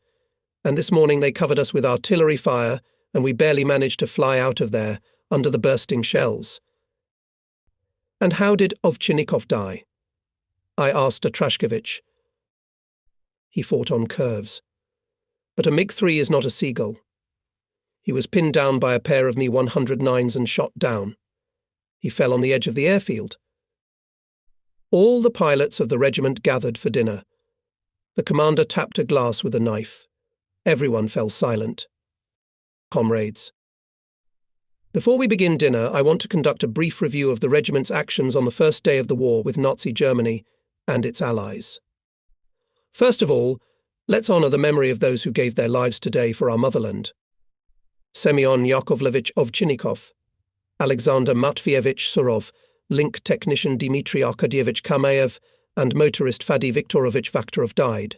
and this morning they covered us with artillery fire, and we barely managed to fly out of there under the bursting shells. And how did Ovchinnikov die? I asked Atrashkevich. He fought on curves. But a MiG-3 is not a seagull. He was pinned down by a pair of Mi-109s and shot down. He fell on the edge of the airfield. All the pilots of the regiment gathered for dinner. The commander tapped a glass with a knife. Everyone fell silent. Comrades. Before we begin dinner, I want to conduct a brief review of the regiment's actions on the first day of the war with Nazi Germany and its allies. First of all, let's honor the memory of those who gave their lives today for our motherland. Semyon Yakovlevich Ovchinnikov, Alexander Matvievich Surov, link technician Dmitry Arkadyevich Kamayev, and motorist Fadi Viktorovich Vaktorov died.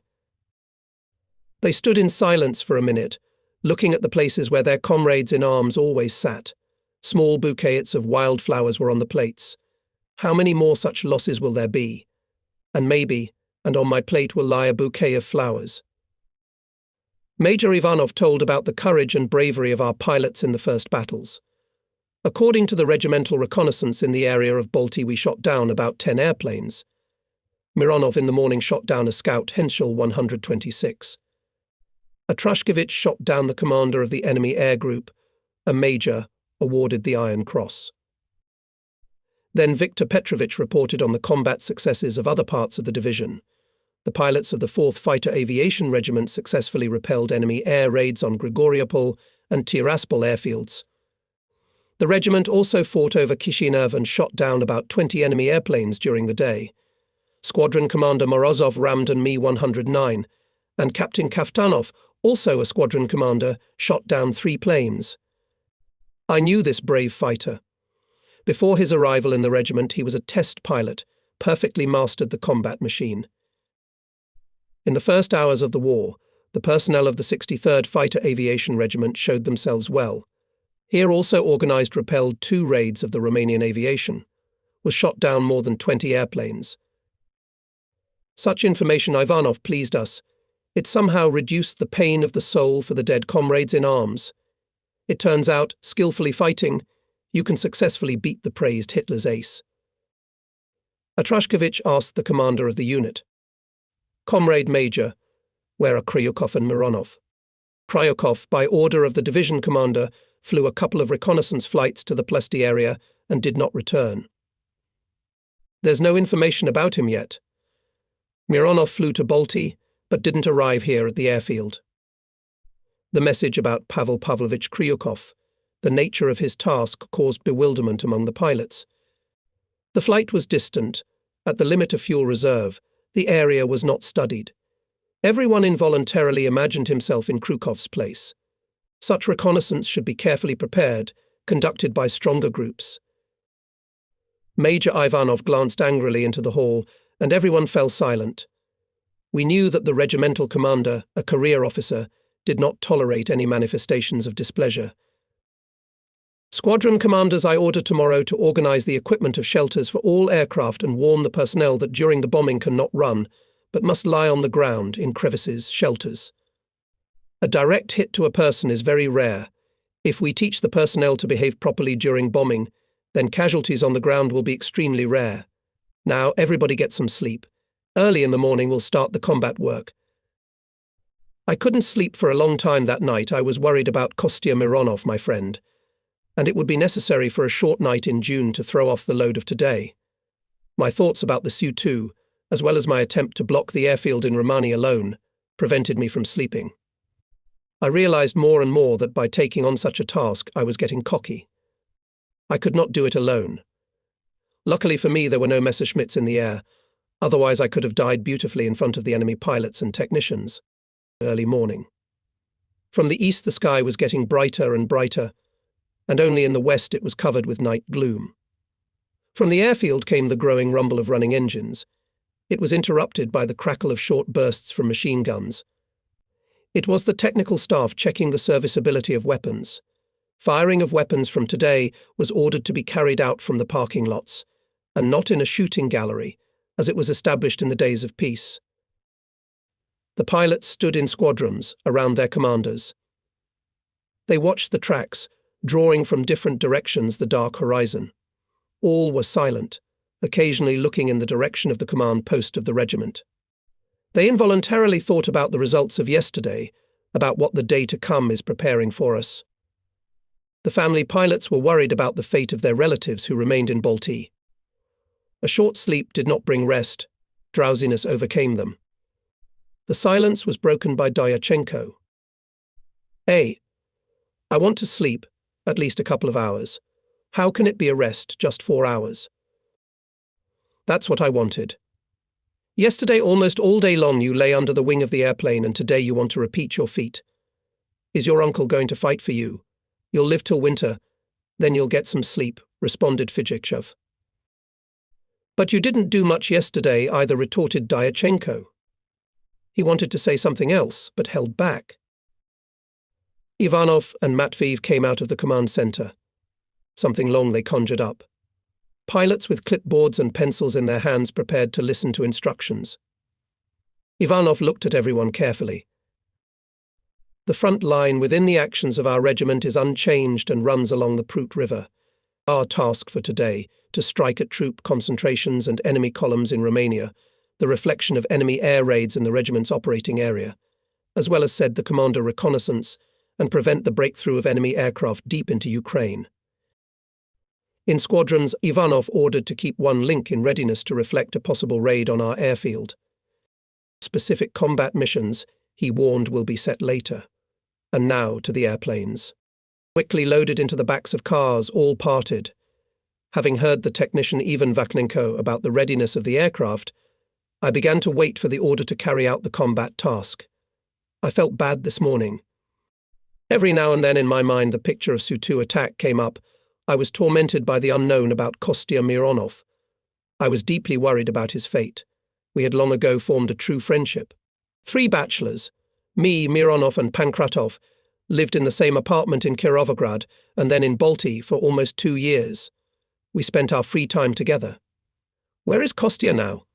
They stood in silence for a minute, looking at the places where their comrades in arms always sat. Small bouquets of wildflowers were on the plates. How many more such losses will there be? And maybe, and on my plate will lie a bouquet of flowers. Major Ivanov told about the courage and bravery of our pilots in the first battles. According to the regimental reconnaissance in the area of Balti, we shot down about 10 airplanes. Mironov in the morning shot down a Scout Henschel 126. Atrashkevich shot down the commander of the enemy air group, a major, awarded the Iron Cross. Then Viktor Petrovich reported on the combat successes of other parts of the division. The pilots of the 4th Fighter Aviation Regiment successfully repelled enemy air raids on Grigoriopol and Tiraspol airfields. The regiment also fought over Kishinev and shot down about 20 enemy airplanes during the day. Squadron Commander Morozov rammed an Mi-109, and Captain Kaftanov, also a squadron commander, shot down 3 planes. I knew this brave fighter. Before his arrival in the regiment, he was a test pilot, perfectly mastered the combat machine. In the first hours of the war, the personnel of the 63rd Fighter Aviation Regiment showed themselves well. Here also organized repelled 2 raids of the Romanian aviation, was shot down more than 20 airplanes. Such information Ivanov pleased us. It somehow reduced the pain of the soul for the dead comrades in arms. It turns out, skillfully fighting, you can successfully beat the praised Hitler's ace. Atrashkevich asked the commander of the unit, Comrade Major, where are Kryukov and Mironov? Kryukov, by order of the division commander, flew a couple of reconnaissance flights to the Plesty area and did not return. There's no information about him yet. Mironov flew to Balti, but didn't arrive here at the airfield. The message about Pavel Pavlovich Kryukov, the nature of his task, caused bewilderment among the pilots. The flight was distant, at the limit of fuel reserve, the area was not studied. Everyone involuntarily imagined himself in Krukov's place. Such reconnaissance should be carefully prepared, conducted by stronger groups. Major Ivanov glanced angrily into the hall, and everyone fell silent. We knew that the regimental commander, a career officer, did not tolerate any manifestations of displeasure. Squadron commanders, I order tomorrow to organize the equipment of shelters for all aircraft and warn the personnel that during the bombing cannot run, but must lie on the ground in crevices, shelters. A direct hit to a person is very rare. If we teach the personnel to behave properly during bombing, then casualties on the ground will be extremely rare. Now everybody get some sleep. Early in the morning we'll start the combat work. I couldn't sleep for a long time that night. I was worried about Kostya Mironov, my friend, and it would be necessary for a short night in June to throw off the load of today. My thoughts about the Su-2, as well as my attempt to block the airfield in Romani alone, prevented me from sleeping. I realized more and more that by taking on such a task, I was getting cocky. I could not do it alone. Luckily for me, there were no Messerschmitts in the air, otherwise I could have died beautifully in front of the enemy pilots and technicians. Early morning. From the east the sky was getting brighter and brighter, and only in the west it was covered with night gloom. From the airfield came the growing rumble of running engines. It was interrupted by the crackle of short bursts from machine guns. It was the technical staff checking the serviceability of weapons. Firing of weapons from today was ordered to be carried out from the parking lots, and not in a shooting gallery, as it was established in the days of peace. The pilots stood in squadrons around their commanders. They watched the tracks, drawing from different directions the dark horizon. All were silent, occasionally looking in the direction of the command post of the regiment. They involuntarily thought about the results of yesterday, about what the day to come is preparing for us. The family pilots were worried about the fate of their relatives who remained in Balti. A short sleep did not bring rest. Drowsiness overcame them. The silence was broken by Dyachenko. I want to sleep, at least a couple of hours. How can it be a rest, just 4 hours? That's what I wanted. Yesterday, almost all day long, you lay under the wing of the airplane, and today you want to repeat your feat. Is your uncle going to fight for you? You'll live till winter, then you'll get some sleep, responded Fidjichov. But you didn't do much yesterday either, retorted Dyachenko. He wanted to say something else, but held back. Ivanov and Matveev came out of the command center. Something long they conjured up. Pilots with clipboards and pencils in their hands prepared to listen to instructions. Ivanov looked at everyone carefully. The front line within the actions of our regiment is unchanged and runs along the Prut River. Our task for today, to strike at troop concentrations and enemy columns in Romania, the reflection of enemy air raids in the regiment's operating area, as well as, said the commander, reconnaissance, and prevent the breakthrough of enemy aircraft deep into Ukraine. In squadrons, Ivanov ordered to keep one link in readiness to reflect a possible raid on our airfield. Specific combat missions, he warned, will be set later. And now to the airplanes. Quickly loaded into the backs of cars, all parted. Having heard the technician Ivan Vakhnenko about the readiness of the aircraft, I began to wait for the order to carry out the combat task. I felt bad this morning. Every now and then in my mind the picture of Su-2 attack came up. I was tormented by the unknown about Kostya Mironov. I was deeply worried about his fate. We had long ago formed a true friendship. 3 bachelors, me, Mironov and Pankratov, lived in the same apartment in Kirovograd and then in Balti for almost 2 years. We spent our free time together. Where is Kostya now?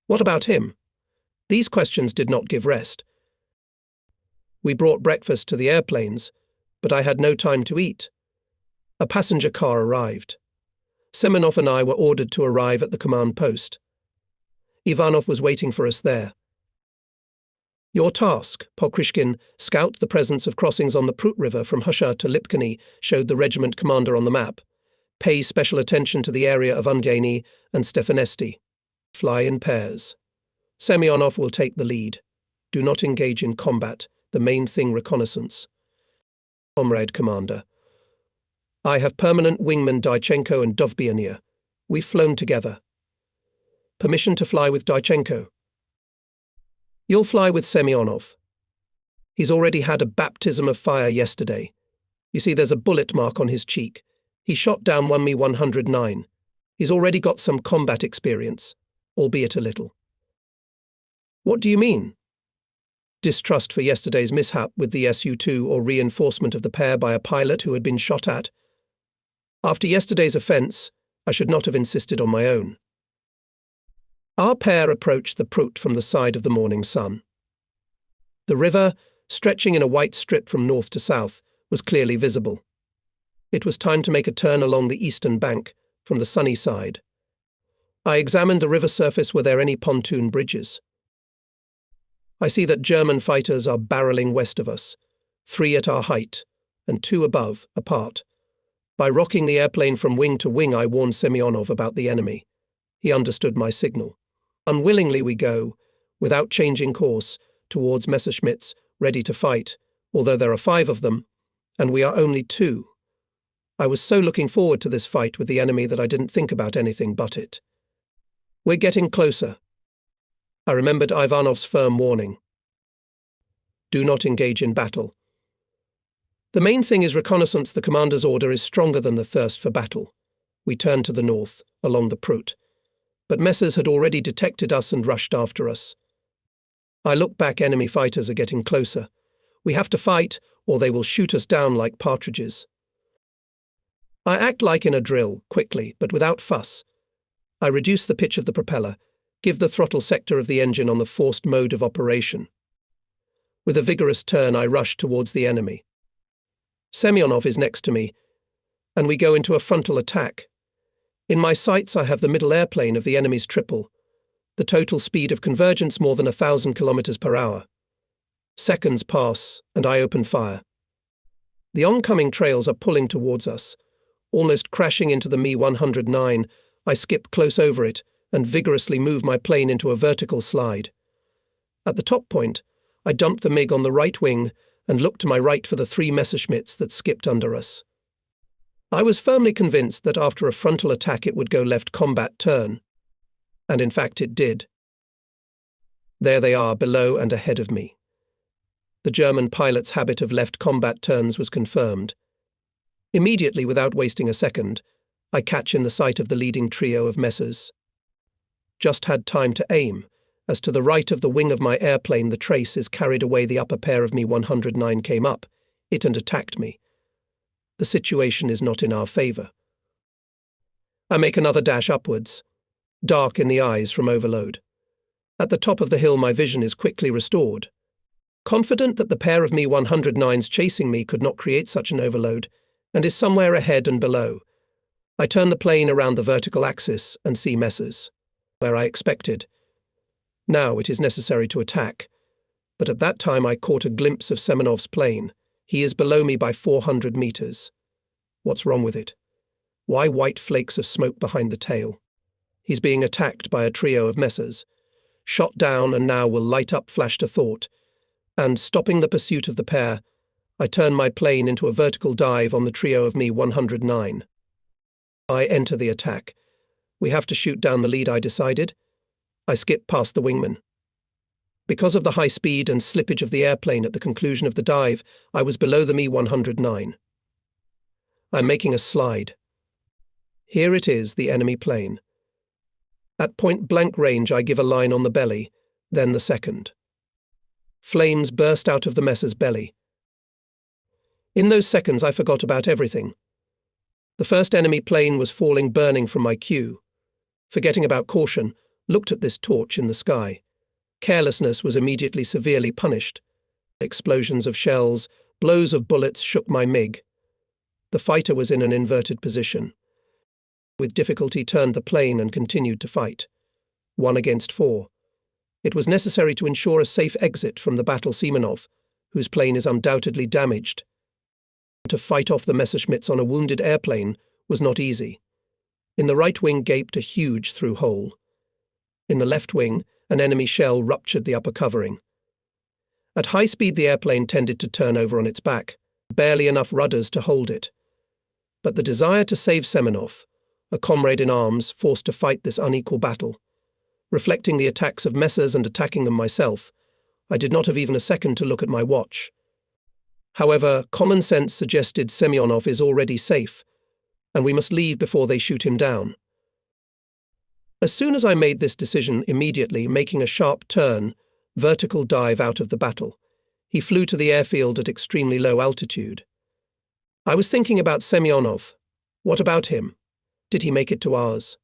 What about him? These questions did not give rest. We brought breakfast to the airplanes, but I had no time to eat. A passenger car arrived. Semenov and I were ordered to arrive at the command post. Ivanov was waiting for us there. Your task, Pokrishkin, scout the presence of crossings on the Prut River from Husha to Lipkany, showed the regiment commander on the map. Pay special attention to the area of Undyani and Stefanesti. Fly in pairs. Semyonov will take the lead. Do not engage in combat, the main thing reconnaissance. Comrade Commander. I have permanent wingmen Dyachenko and Dovbyania. We've flown together. Permission to fly with Dyachenko. You'll fly with Semyonov. He's already had a baptism of fire yesterday. You see, there's a bullet mark on his cheek. He shot down one Mi-109. He's already got some combat experience, albeit a little. What do you mean? Distrust for yesterday's mishap with the Su-2 or reinforcement of the pair by a pilot who had been shot at? After yesterday's offence, I should not have insisted on my own. Our pair approached the Prut from the side of the morning sun. The river, stretching in a white strip from north to south, was clearly visible. It was time to make a turn along the eastern bank, from the sunny side. I examined the river surface. Were there any pontoon bridges? I see that German fighters are barreling west of us, 3 at our height, and 2 above, apart. By rocking the airplane from wing to wing, I warned Semyonov about the enemy. He understood my signal. Unwillingly we go, without changing course, towards Messerschmitts, ready to fight, although there are 5 of them, and we are only 2. I was so looking forward to this fight with the enemy that I didn't think about anything but it. We're getting closer. I remembered Ivanov's firm warning. Do not engage in battle. The main thing is reconnaissance. The commander's order is stronger than the thirst for battle. We turned to the north, along the Prut. But Messers had already detected us and rushed after us. I look back. Enemy fighters are getting closer. We have to fight, or they will shoot us down like partridges. I act like in a drill, quickly, but without fuss. I reduce the pitch of the propeller, give the throttle sector of the engine on the forced mode of operation. With a vigorous turn, I rush towards the enemy. Semyonov is next to me, and we go into a frontal attack. In my sights, I have the middle airplane of the enemy's triple, the total speed of convergence more than 1,000 kilometers per hour. Seconds pass, and I open fire. The oncoming trails are pulling towards us. Almost crashing into the Mi-109, I skip close over it and vigorously move my plane into a vertical slide. At the top point, I dump the MiG on the right wing and look to my right for the 3 Messerschmitts that skipped under us. I was firmly convinced that after a frontal attack it would go left combat turn, and in fact it did. There they are, below and ahead of me. The German pilot's habit of left combat turns was confirmed. Immediately, without wasting a second, I catch in the sight of the leading trio of Messers. Just had time to aim, as to the right of the wing of my airplane the trace is carried away. The upper pair of Mi-109 came up, it and attacked me. The situation is not in our favour. I make another dash upwards, dark in the eyes from overload. At the top of the hill my vision is quickly restored. Confident that the pair of Mi-109s chasing me could not create such an overload, and is somewhere ahead and below, I turn the plane around the vertical axis and see Messers, where I expected. Now it is necessary to attack, but at that time I caught a glimpse of Semyonov's plane. He is below me by 400 meters. What's wrong with it? Why white flakes of smoke behind the tail? He's being attacked by a trio of Messers, shot down and now will light up, flashed a thought, and, stopping the pursuit of the pair, I turn my plane into a vertical dive on the trio of Mi-109. I enter the attack. We have to shoot down the lead, I decided. I skip past the wingman. Because of the high speed and slippage of the airplane at the conclusion of the dive, I was below the Mi-109. I'm making a slide. Here it is, the enemy plane. At point-blank range I give a line on the belly, then the second. Flames burst out of the Messer's belly. In those seconds I forgot about everything. The first enemy plane was falling burning from my queue. Forgetting about caution, looked at this torch in the sky. Carelessness was immediately severely punished. Explosions of shells, blows of bullets shook my MiG. The fighter was in an inverted position. With difficulty turned the plane and continued to fight. 1 against 4. It was necessary to ensure a safe exit from the battle. Semyonov, whose plane is undoubtedly damaged. To fight off the Messerschmitts on a wounded airplane was not easy. In the right wing gaped a huge through hole. In the left wing, an enemy shell ruptured the upper covering. At high speed the airplane tended to turn over on its back, barely enough rudders to hold it. But the desire to save Semyonov, a comrade in arms forced to fight this unequal battle, reflecting the attacks of Messers and attacking them myself, I did not have even a second to look at my watch. However, common sense suggested Semyonov is already safe, and we must leave before they shoot him down. As soon as I made this decision, immediately making a sharp turn, vertical dive out of the battle, he flew to the airfield at extremely low altitude. I was thinking about Semyonov. What about him? Did he make it to ours?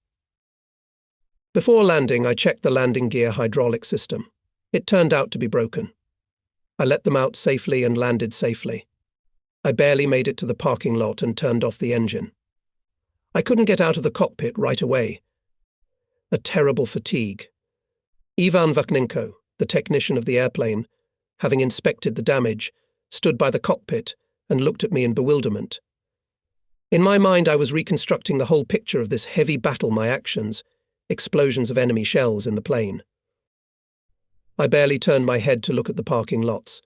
Before landing, I checked the landing gear hydraulic system. It turned out to be broken. I let them out safely and landed safely. I barely made it to the parking lot and turned off the engine. I couldn't get out of the cockpit right away. A terrible fatigue. Ivan Vakhnenko, the technician of the airplane, having inspected the damage, stood by the cockpit and looked at me in bewilderment. In my mind, I was reconstructing the whole picture of this heavy battle, my actions, explosions of enemy shells in the plane. I barely turned my head to look at the parking lots,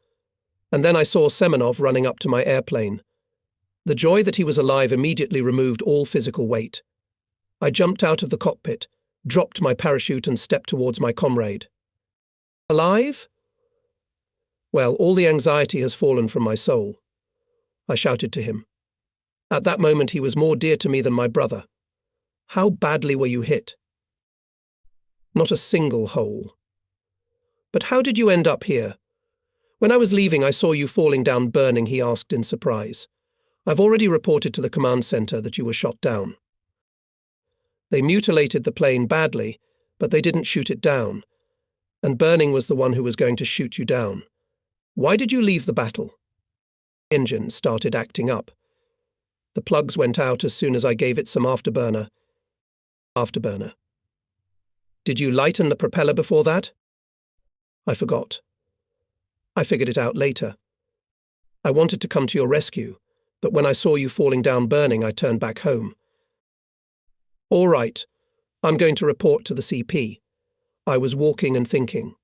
and then I saw Semenov running up to my airplane. The joy that he was alive immediately removed all physical weight. I jumped out of the cockpit, dropped my parachute and stepped towards my comrade. Alive? Well, all the anxiety has fallen from my soul. I shouted to him. At that moment he was more dear to me than my brother. How badly were you hit? Not a single hole. But how did you end up here? When I was leaving, I saw you falling down burning, he asked in surprise. I've already reported to the command center that you were shot down. They mutilated the plane badly, but they didn't shoot it down. And Burning was the one who was going to shoot you down. Why did you leave the battle? The engine started acting up. The plugs went out as soon as I gave it some afterburner. Afterburner. Did you lighten the propeller before that? I forgot. I figured it out later. I wanted to come to your rescue, but when I saw you falling down burning, I turned back home. All right, I'm going to report to the CP. I was walking and thinking.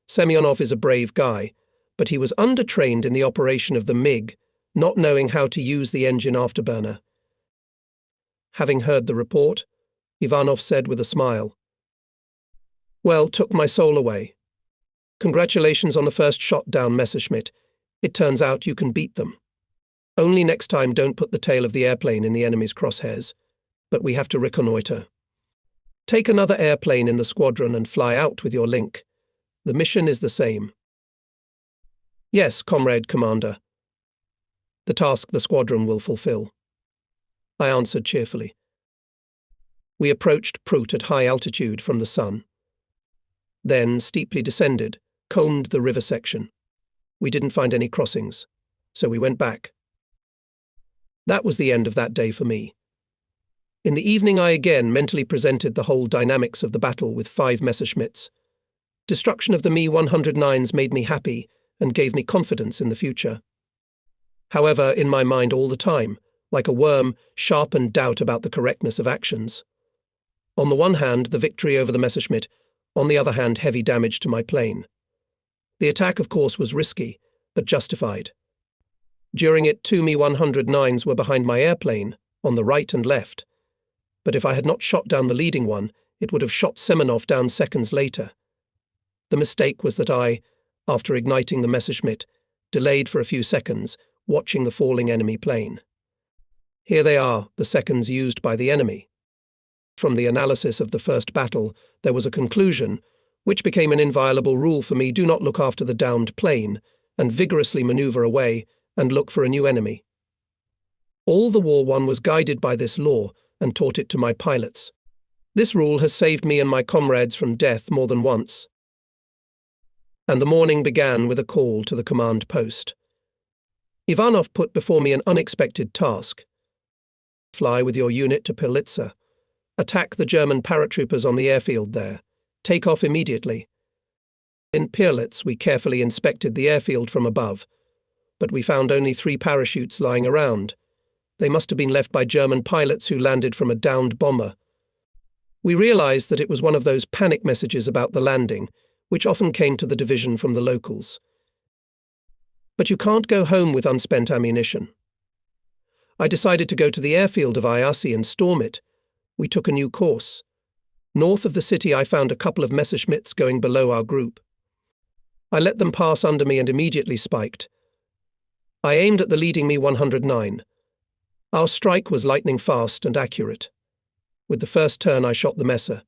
Semyonov is a brave guy, but he was undertrained in the operation of the MiG, not knowing how to use the engine afterburner. Having heard the report, Ivanov said with a smile, Well, took my soul away. Congratulations on the first shot down, Messerschmitt. It turns out you can beat them. Only next time don't put the tail of the airplane in the enemy's crosshairs, but we have to reconnoiter. Take another airplane in the squadron and fly out with your link. The mission is the same. Yes, Comrade Commander. The task the squadron will fulfill. I answered cheerfully. We approached Prut at high altitude from the sun. Then steeply descended, combed the river section. We didn't find any crossings, so we went back. That was the end of that day for me. In the evening I again mentally presented the whole dynamics of the battle with 5 Messerschmitts. Destruction of the Me-109s made me happy and gave me confidence in the future. However, in my mind all the time, like a worm, sharpened doubt about the correctness of actions. On the one hand, the victory over the Messerschmitt, on the other hand, heavy damage to my plane. The attack, of course, was risky, but justified. During it, 2 Me-109s were behind my airplane, on the right and left. But if I had not shot down the leading one, it would have shot Semenov down seconds later. The mistake was that I, after igniting the Messerschmitt, delayed for a few seconds, watching the falling enemy plane. Here they are, the seconds used by the enemy. From the analysis of the first battle, there was a conclusion, which became an inviolable rule for me: do not look after the downed plane, and vigorously maneuver away and look for a new enemy. All the war won was guided by this law and taught it to my pilots. This rule has saved me and my comrades from death more than once. And the morning began with a call to the command post. Ivanov put before me an unexpected task. Fly with your unit to Pilitsa. Attack the German paratroopers on the airfield there. Take off immediately. In Pirlitz, we carefully inspected the airfield from above, but we found only 3 parachutes lying around. They must have been left by German pilots who landed from a downed bomber. We realized that it was one of those panic messages about the landing, which often came to the division from the locals. But you can't go home with unspent ammunition. I decided to go to the airfield of Iasi and storm it. We took a new course. North of the city, I found a couple of Messerschmitts going below our group. I let them pass under me and immediately spiked. I aimed at the leading me 109. Our strike was lightning fast and accurate. With the first turn I shot the messer.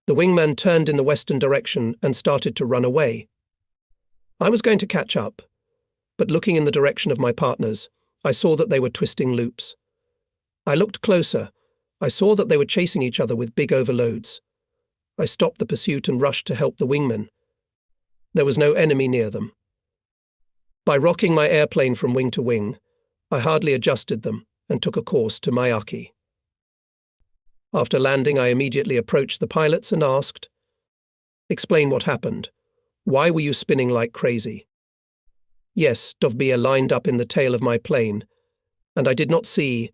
The wingman turned in the western direction and started to run away. I was going to catch up, but looking in the direction of my partners, I saw that they were twisting loops. I looked closer. I saw that they were chasing each other with big overloads. I stopped the pursuit and rushed to help the wingman. There was no enemy near them. By rocking my airplane from wing to wing, I hardly adjusted them and took a course to Miyake. After landing, I immediately approached the pilots and asked, "Explain what happened. Why were you spinning like crazy?" Yes, Dovbia lined up in the tail of my plane, and I did not see,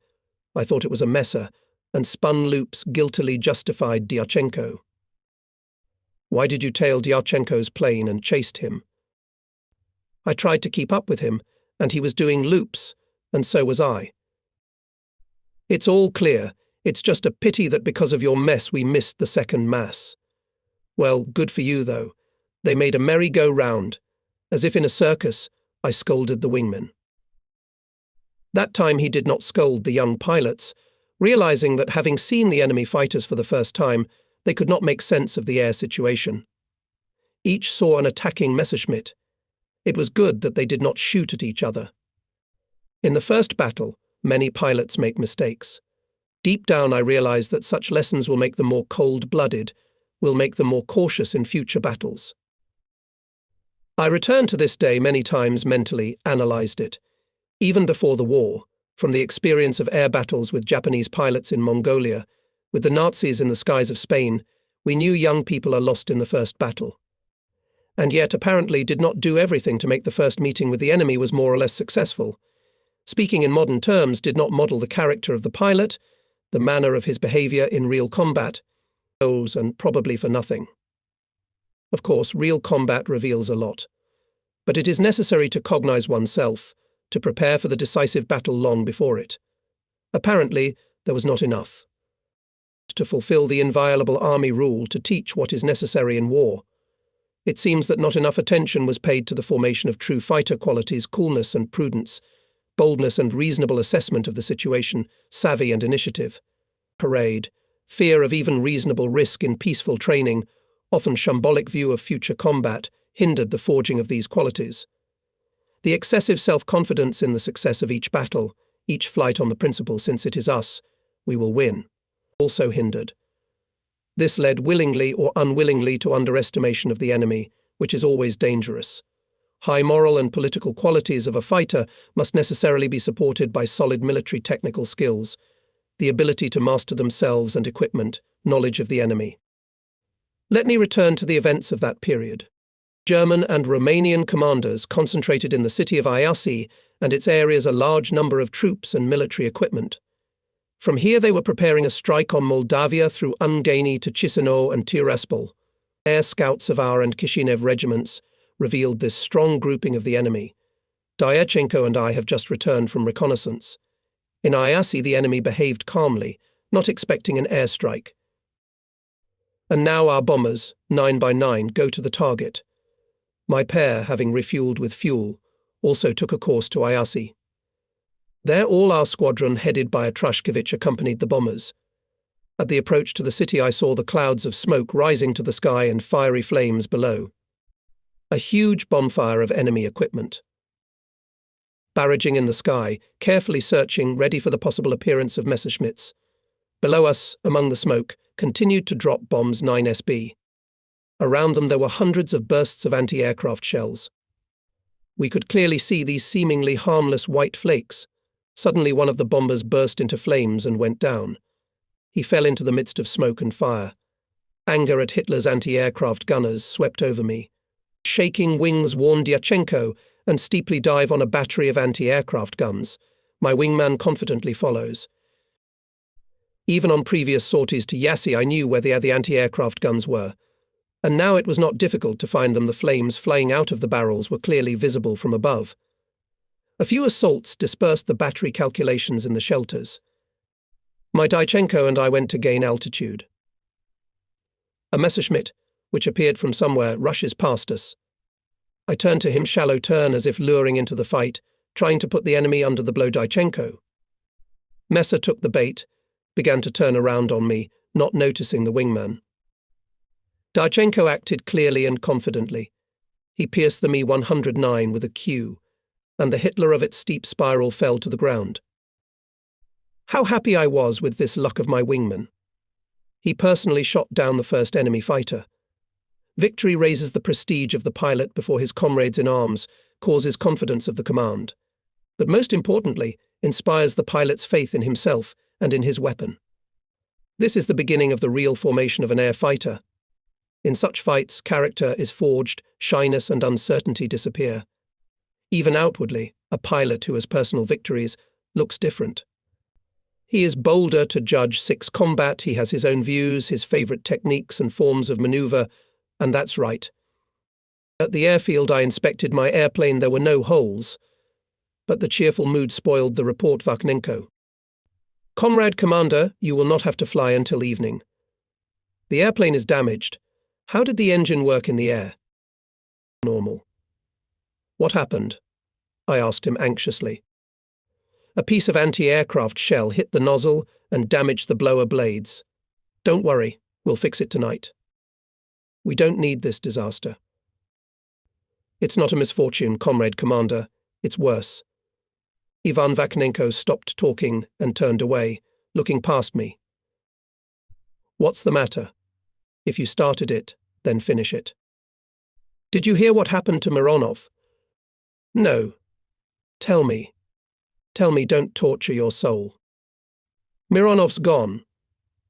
I thought it was a messer, and spun loops guiltily justified Dyachenko. Why did you tail Dyachenko's plane and chased him? I tried to keep up with him, and he was doing loops, and so was I. It's all clear. It's just a pity that because of your mess we missed the second mass. Well, good for you, though. They made a merry-go-round. As if in a circus, I scolded the wingman. That time he did not scold the young pilots, realizing that having seen the enemy fighters for the first time, they could not make sense of the air situation. Each saw an attacking Messerschmitt. It was good that they did not shoot at each other. In the first battle, many pilots make mistakes. Deep down I realized that such lessons will make them more cold-blooded, will make them more cautious in future battles. I returned to this day many times mentally, analyzed it. Even before the war, from the experience of air battles with Japanese pilots in Mongolia, with the Nazis in the skies of Spain, we knew young people are lost in the first battle. And yet apparently did not do everything to make the first meeting with the enemy was more or less successful. Speaking in modern terms, did not model the character of the pilot, the manner of his behavior in real combat, and probably for nothing. Of course, real combat reveals a lot. But it is necessary to cognize oneself, to prepare for the decisive battle long before it. Apparently, there was not enough. To fulfill the inviolable army rule to teach what is necessary in war. It seems that not enough attention was paid to the formation of true fighter qualities, coolness and prudence, boldness and reasonable assessment of the situation, savvy and initiative. Parade, fear of even reasonable risk in peaceful training, often shambolic view of future combat, hindered the forging of these qualities. The excessive self-confidence in the success of each battle, each flight on the principle since it is us, we will win, also hindered. This led willingly or unwillingly to underestimation of the enemy, which is always dangerous. High moral and political qualities of a fighter must necessarily be supported by solid military technical skills, the ability to master themselves and equipment, knowledge of the enemy. Let me return to the events of that period. German and Romanian commanders concentrated in the city of Iasi and its areas a large number of troops and military equipment. From here they were preparing a strike on Moldavia through Ungaini to Chisinau and Tiraspol. Air scouts of our and Kishinev regiments revealed this strong grouping of the enemy. Dyachenko and I have just returned from reconnaissance. In Iasi the enemy behaved calmly, not expecting an airstrike. And now our bombers, 9x9, go to the target. My pair, having refueled with fuel, also took a course to Iasi. There all our squadron, headed by a Trashkevich, accompanied the bombers. At the approach to the city I saw the clouds of smoke rising to the sky and fiery flames below. A huge bonfire of enemy equipment. Barraging in the sky, carefully searching, ready for the possible appearance of Messerschmitts. Below us, among the smoke, continued to drop bombs 9SB. Around them there were hundreds of bursts of anti-aircraft shells. We could clearly see these seemingly harmless white flakes. Suddenly one of the bombers burst into flames and went down. He fell into the midst of smoke and fire. Anger at Hitler's anti-aircraft gunners swept over me. Shaking wings warned Dyachenko and steeply dive on a battery of anti-aircraft guns. My wingman confidently follows. Even on previous sorties to Iasi I knew where the anti-aircraft guns were. And now it was not difficult to find them. The flames flying out of the barrels were clearly visible from above. A few assaults dispersed the battery calculations in the shelters. My Dyachenko and I went to gain altitude. A Messerschmitt, which appeared from somewhere, rushes past us. I turned to him, shallow turn as if luring into the fight, trying to put the enemy under the blow. Dychenko. Messer took the bait, began to turn around on me, not noticing the wingman. Dychenko acted clearly and confidently. He pierced the Me-109 with a cue, and the Hitler of its steep spiral fell to the ground. How happy I was with this luck of my wingman. He personally shot down the first enemy fighter. Victory raises the prestige of the pilot before his comrades in arms, causes confidence of the command, but most importantly, inspires the pilot's faith in himself and in his weapon. This is the beginning of the real formation of an air fighter. In such fights, character is forged, shyness and uncertainty disappear. Even outwardly, a pilot who has personal victories looks different. He is bolder to judge six combat, he has his own views, his favourite techniques and forms of manoeuvre, and that's right. At the airfield I inspected my airplane, there were no holes, but the cheerful mood spoiled the report. Vakhnenko. Comrade Commander, you will not have to fly until evening. The airplane is damaged. How did the engine work in the air? Normal. What happened? I asked him anxiously. A piece of anti-aircraft shell hit the nozzle and damaged the blower blades. Don't worry, we'll fix it tonight. We don't need this disaster. It's not a misfortune, Comrade Commander. It's worse. Ivan Vakhnenko stopped talking and turned away, looking past me. What's the matter? If you started it, then finish it. Did you hear what happened to Mironov? No. Tell me. Tell me, don't torture your soul. Mironov's gone.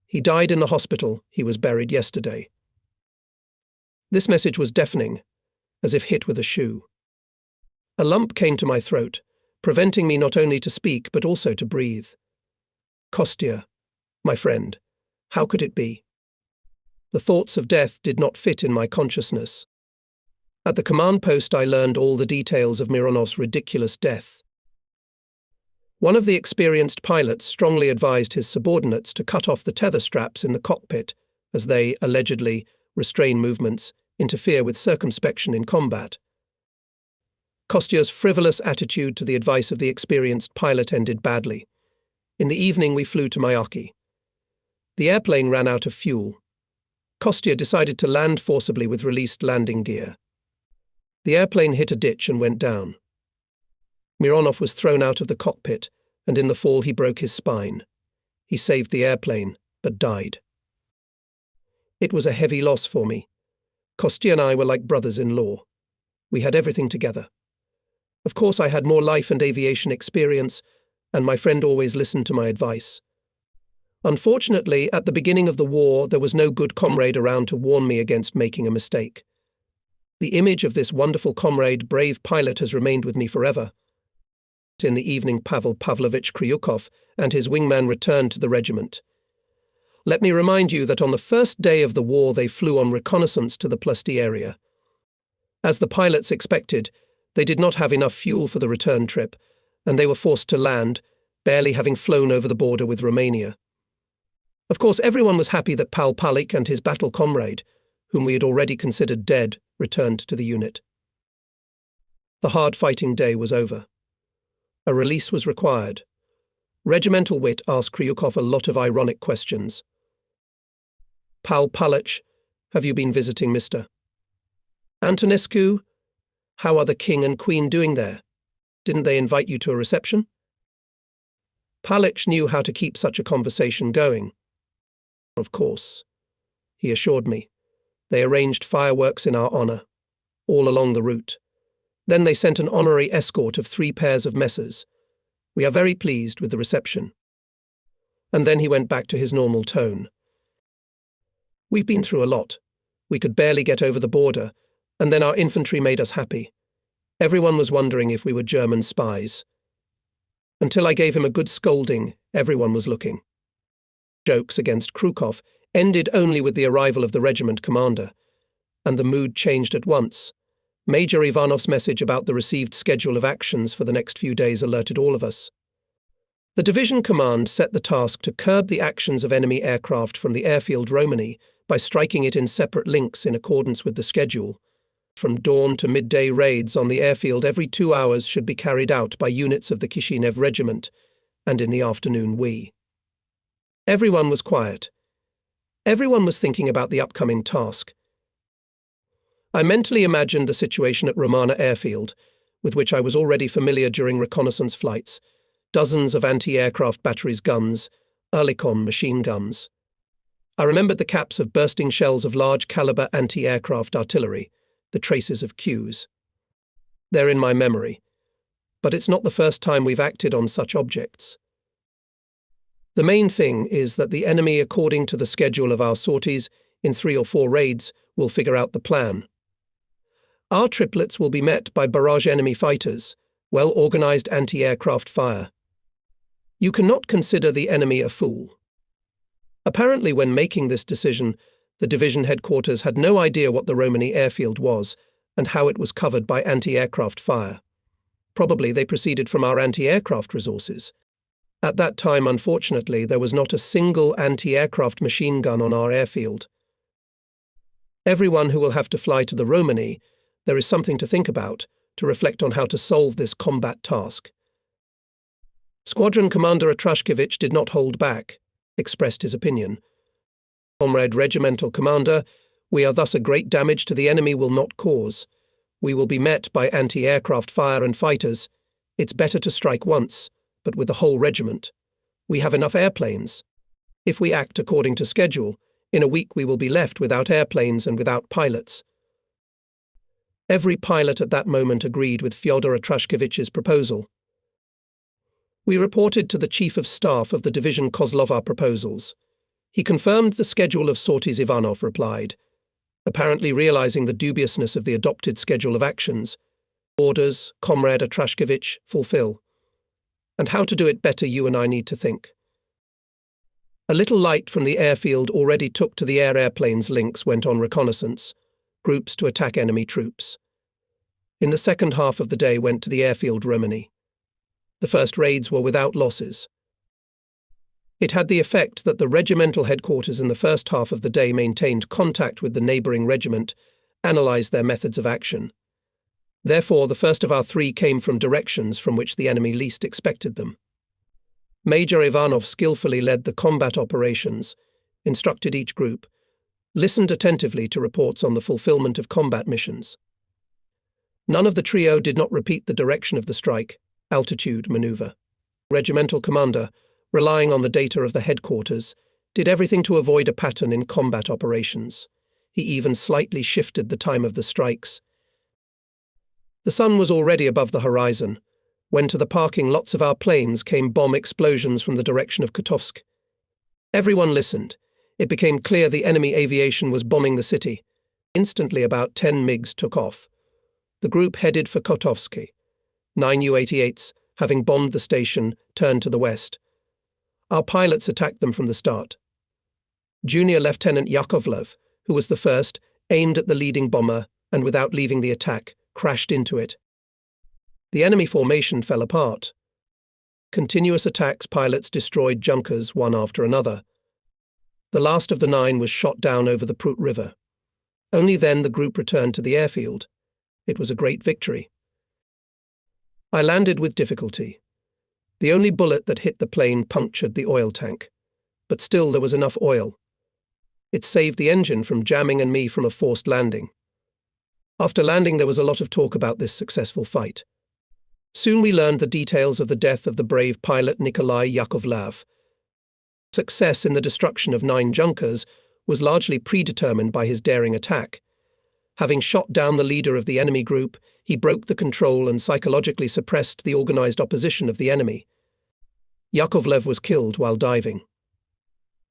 He died in the hospital. He was buried yesterday. This message was deafening, as if hit with a shoe. A lump came to my throat, preventing me not only to speak but also to breathe. Kostya, my friend, how could it be? The thoughts of death did not fit in my consciousness. At the command post I learned all the details of Mironov's ridiculous death. One of the experienced pilots strongly advised his subordinates to cut off the tether straps in the cockpit, as they, allegedly, restrain movements, interfere with circumspection in combat. Kostya's frivolous attitude to the advice of the experienced pilot ended badly. In the evening we flew to Myaki. The airplane ran out of fuel. Kostya decided to land forcibly with released landing gear. The airplane hit a ditch and went down. Mironov was thrown out of the cockpit, and in the fall he broke his spine. He saved the airplane, but died. It was a heavy loss for me. Kostya and I were like brothers-in-law. We had everything together. Of course I had more life and aviation experience, and my friend always listened to my advice. Unfortunately, at the beginning of the war, there was no good comrade around to warn me against making a mistake. The image of this wonderful comrade, brave pilot, has remained with me forever. In the evening, Pavel Pavlovich Kryukov and his wingman returned to the regiment. Let me remind you that on the first day of the war they flew on reconnaissance to the Plosti area. As the pilots expected, they did not have enough fuel for the return trip, and they were forced to land, barely having flown over the border with Romania. Of course, everyone was happy that Pal Palik and his battle comrade, whom we had already considered dead, returned to the unit. The hard-fighting day was over. A release was required. Regimental wit asked Kryukov a lot of ironic questions. Pal Palik, have you been visiting Mr. Antonescu? How are the king and queen doing there? Didn't they invite you to a reception? Palik knew how to keep such a conversation going. Of course, he assured me. They arranged fireworks in our honour, all along the route. Then they sent an honorary escort of 3 pairs of messers. We are very pleased with the reception. And then he went back to his normal tone. We've been through a lot. We could barely get over the border, and then our infantry made us happy. Everyone was wondering if we were German spies. Until I gave him a good scolding, everyone was looking. Jokes against Kryukov ended only with the arrival of the regiment commander, and the mood changed at once. Major Ivanov's message about the received schedule of actions for the next few days alerted all of us. The division command set the task to curb the actions of enemy aircraft from the airfield Romani by striking it in separate links in accordance with the schedule. From dawn to midday raids on the airfield every 2 hours should be carried out by units of the Kishinev Regiment, and in the afternoon Everyone was quiet. Everyone was thinking about the upcoming task. I mentally imagined the situation at Romana Airfield, with which I was already familiar during reconnaissance flights, dozens of anti-aircraft batteries guns, Oerlikon machine guns. I remembered the caps of bursting shells of large-caliber anti-aircraft artillery, the traces of cues. They're in my memory, but it's not the first time we've acted on such objects. The main thing is that the enemy, according to the schedule of our sorties, in 3 or 4 raids, will figure out the plan. Our triplets will be met by barrage enemy fighters, well-organized anti-aircraft fire. You cannot consider the enemy a fool. Apparently, when making this decision, the division headquarters had no idea what the Romani airfield was and how it was covered by anti-aircraft fire. Probably they proceeded from our anti-aircraft resources. At that time, unfortunately, there was not a single anti-aircraft machine gun on our airfield. Everyone who will have to fly to the Romani, there is something to think about, to reflect on how to solve this combat task. Squadron Commander Atrashkevich did not hold back, expressed his opinion. Comrade Regimental Commander, we are thus a great damage to the enemy will not cause. We will be met by anti-aircraft fire and fighters. It's better to strike once, but with the whole regiment. We have enough airplanes. If we act according to schedule, in a week we will be left without airplanes and without pilots. Every pilot at that moment agreed with Fyodor Atrashkevich's proposal. We reported to the Chief of Staff of the Division Kozlov our proposals. He confirmed the schedule of sorties. Ivanov replied, apparently realizing the dubiousness of the adopted schedule of actions. Orders, Comrade Atrashkevich, fulfill. And how to do it better you and I need to think. A little light from the airfield already took to the airplanes links went on reconnaissance, groups to attack enemy troops. In the second half of the day went to the airfield Romani. The first raids were without losses. It had the effect that the regimental headquarters in the first half of the day maintained contact with the neighbouring regiment, analysed their methods of action. Therefore, the first of our 3 came from directions from which the enemy least expected them. Major Ivanov skillfully led the combat operations, instructed each group, listened attentively to reports on the fulfillment of combat missions. None of the trio did not repeat the direction of the strike, altitude manoeuvre. Regimental commander, relying on the data of the headquarters, did everything to avoid a pattern in combat operations. He even slightly shifted the time of the strikes. The sun was already above the horizon, when to the parking lots of our planes came bomb explosions from the direction of Kotovsk. Everyone listened. It became clear the enemy aviation was bombing the city. Instantly about 10 MiGs took off. The group headed for Kotovsky. 9 U-88s, having bombed the station, turned to the west. Our pilots attacked them from the start. Junior Lieutenant Yakovlev, who was the first, aimed at the leading bomber and, without leaving the attack, crashed into it. The enemy formation fell apart. Continuous attacks, pilots destroyed junkers one after another. The last of the 9 was shot down over the Prut River. Only then the group returned to the airfield. It was a great victory. I landed with difficulty. The only bullet that hit the plane punctured the oil tank, but still there was enough oil. It saved the engine from jamming and me from a forced landing. After landing, there was a lot of talk about this successful fight. Soon we learned the details of the death of the brave pilot Nikolai Yakovlev. Success in the destruction of 9 junkers was largely predetermined by his daring attack. Having shot down the leader of the enemy group, he broke the control and psychologically suppressed the organized opposition of the enemy. Yakovlev was killed while diving.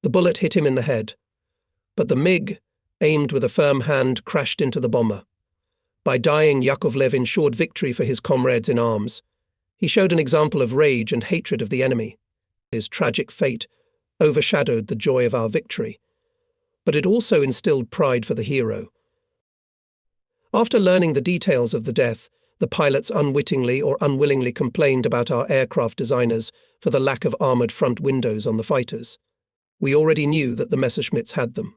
The bullet hit him in the head, but the MiG, aimed with a firm hand, crashed into the bomber. By dying, Yakovlev ensured victory for his comrades in arms. He showed an example of rage and hatred of the enemy. His tragic fate overshadowed the joy of our victory, but it also instilled pride for the hero. After learning the details of the death, the pilots unwittingly or unwillingly complained about our aircraft designers for the lack of armoured front windows on the fighters. We already knew that the Messerschmitts had them.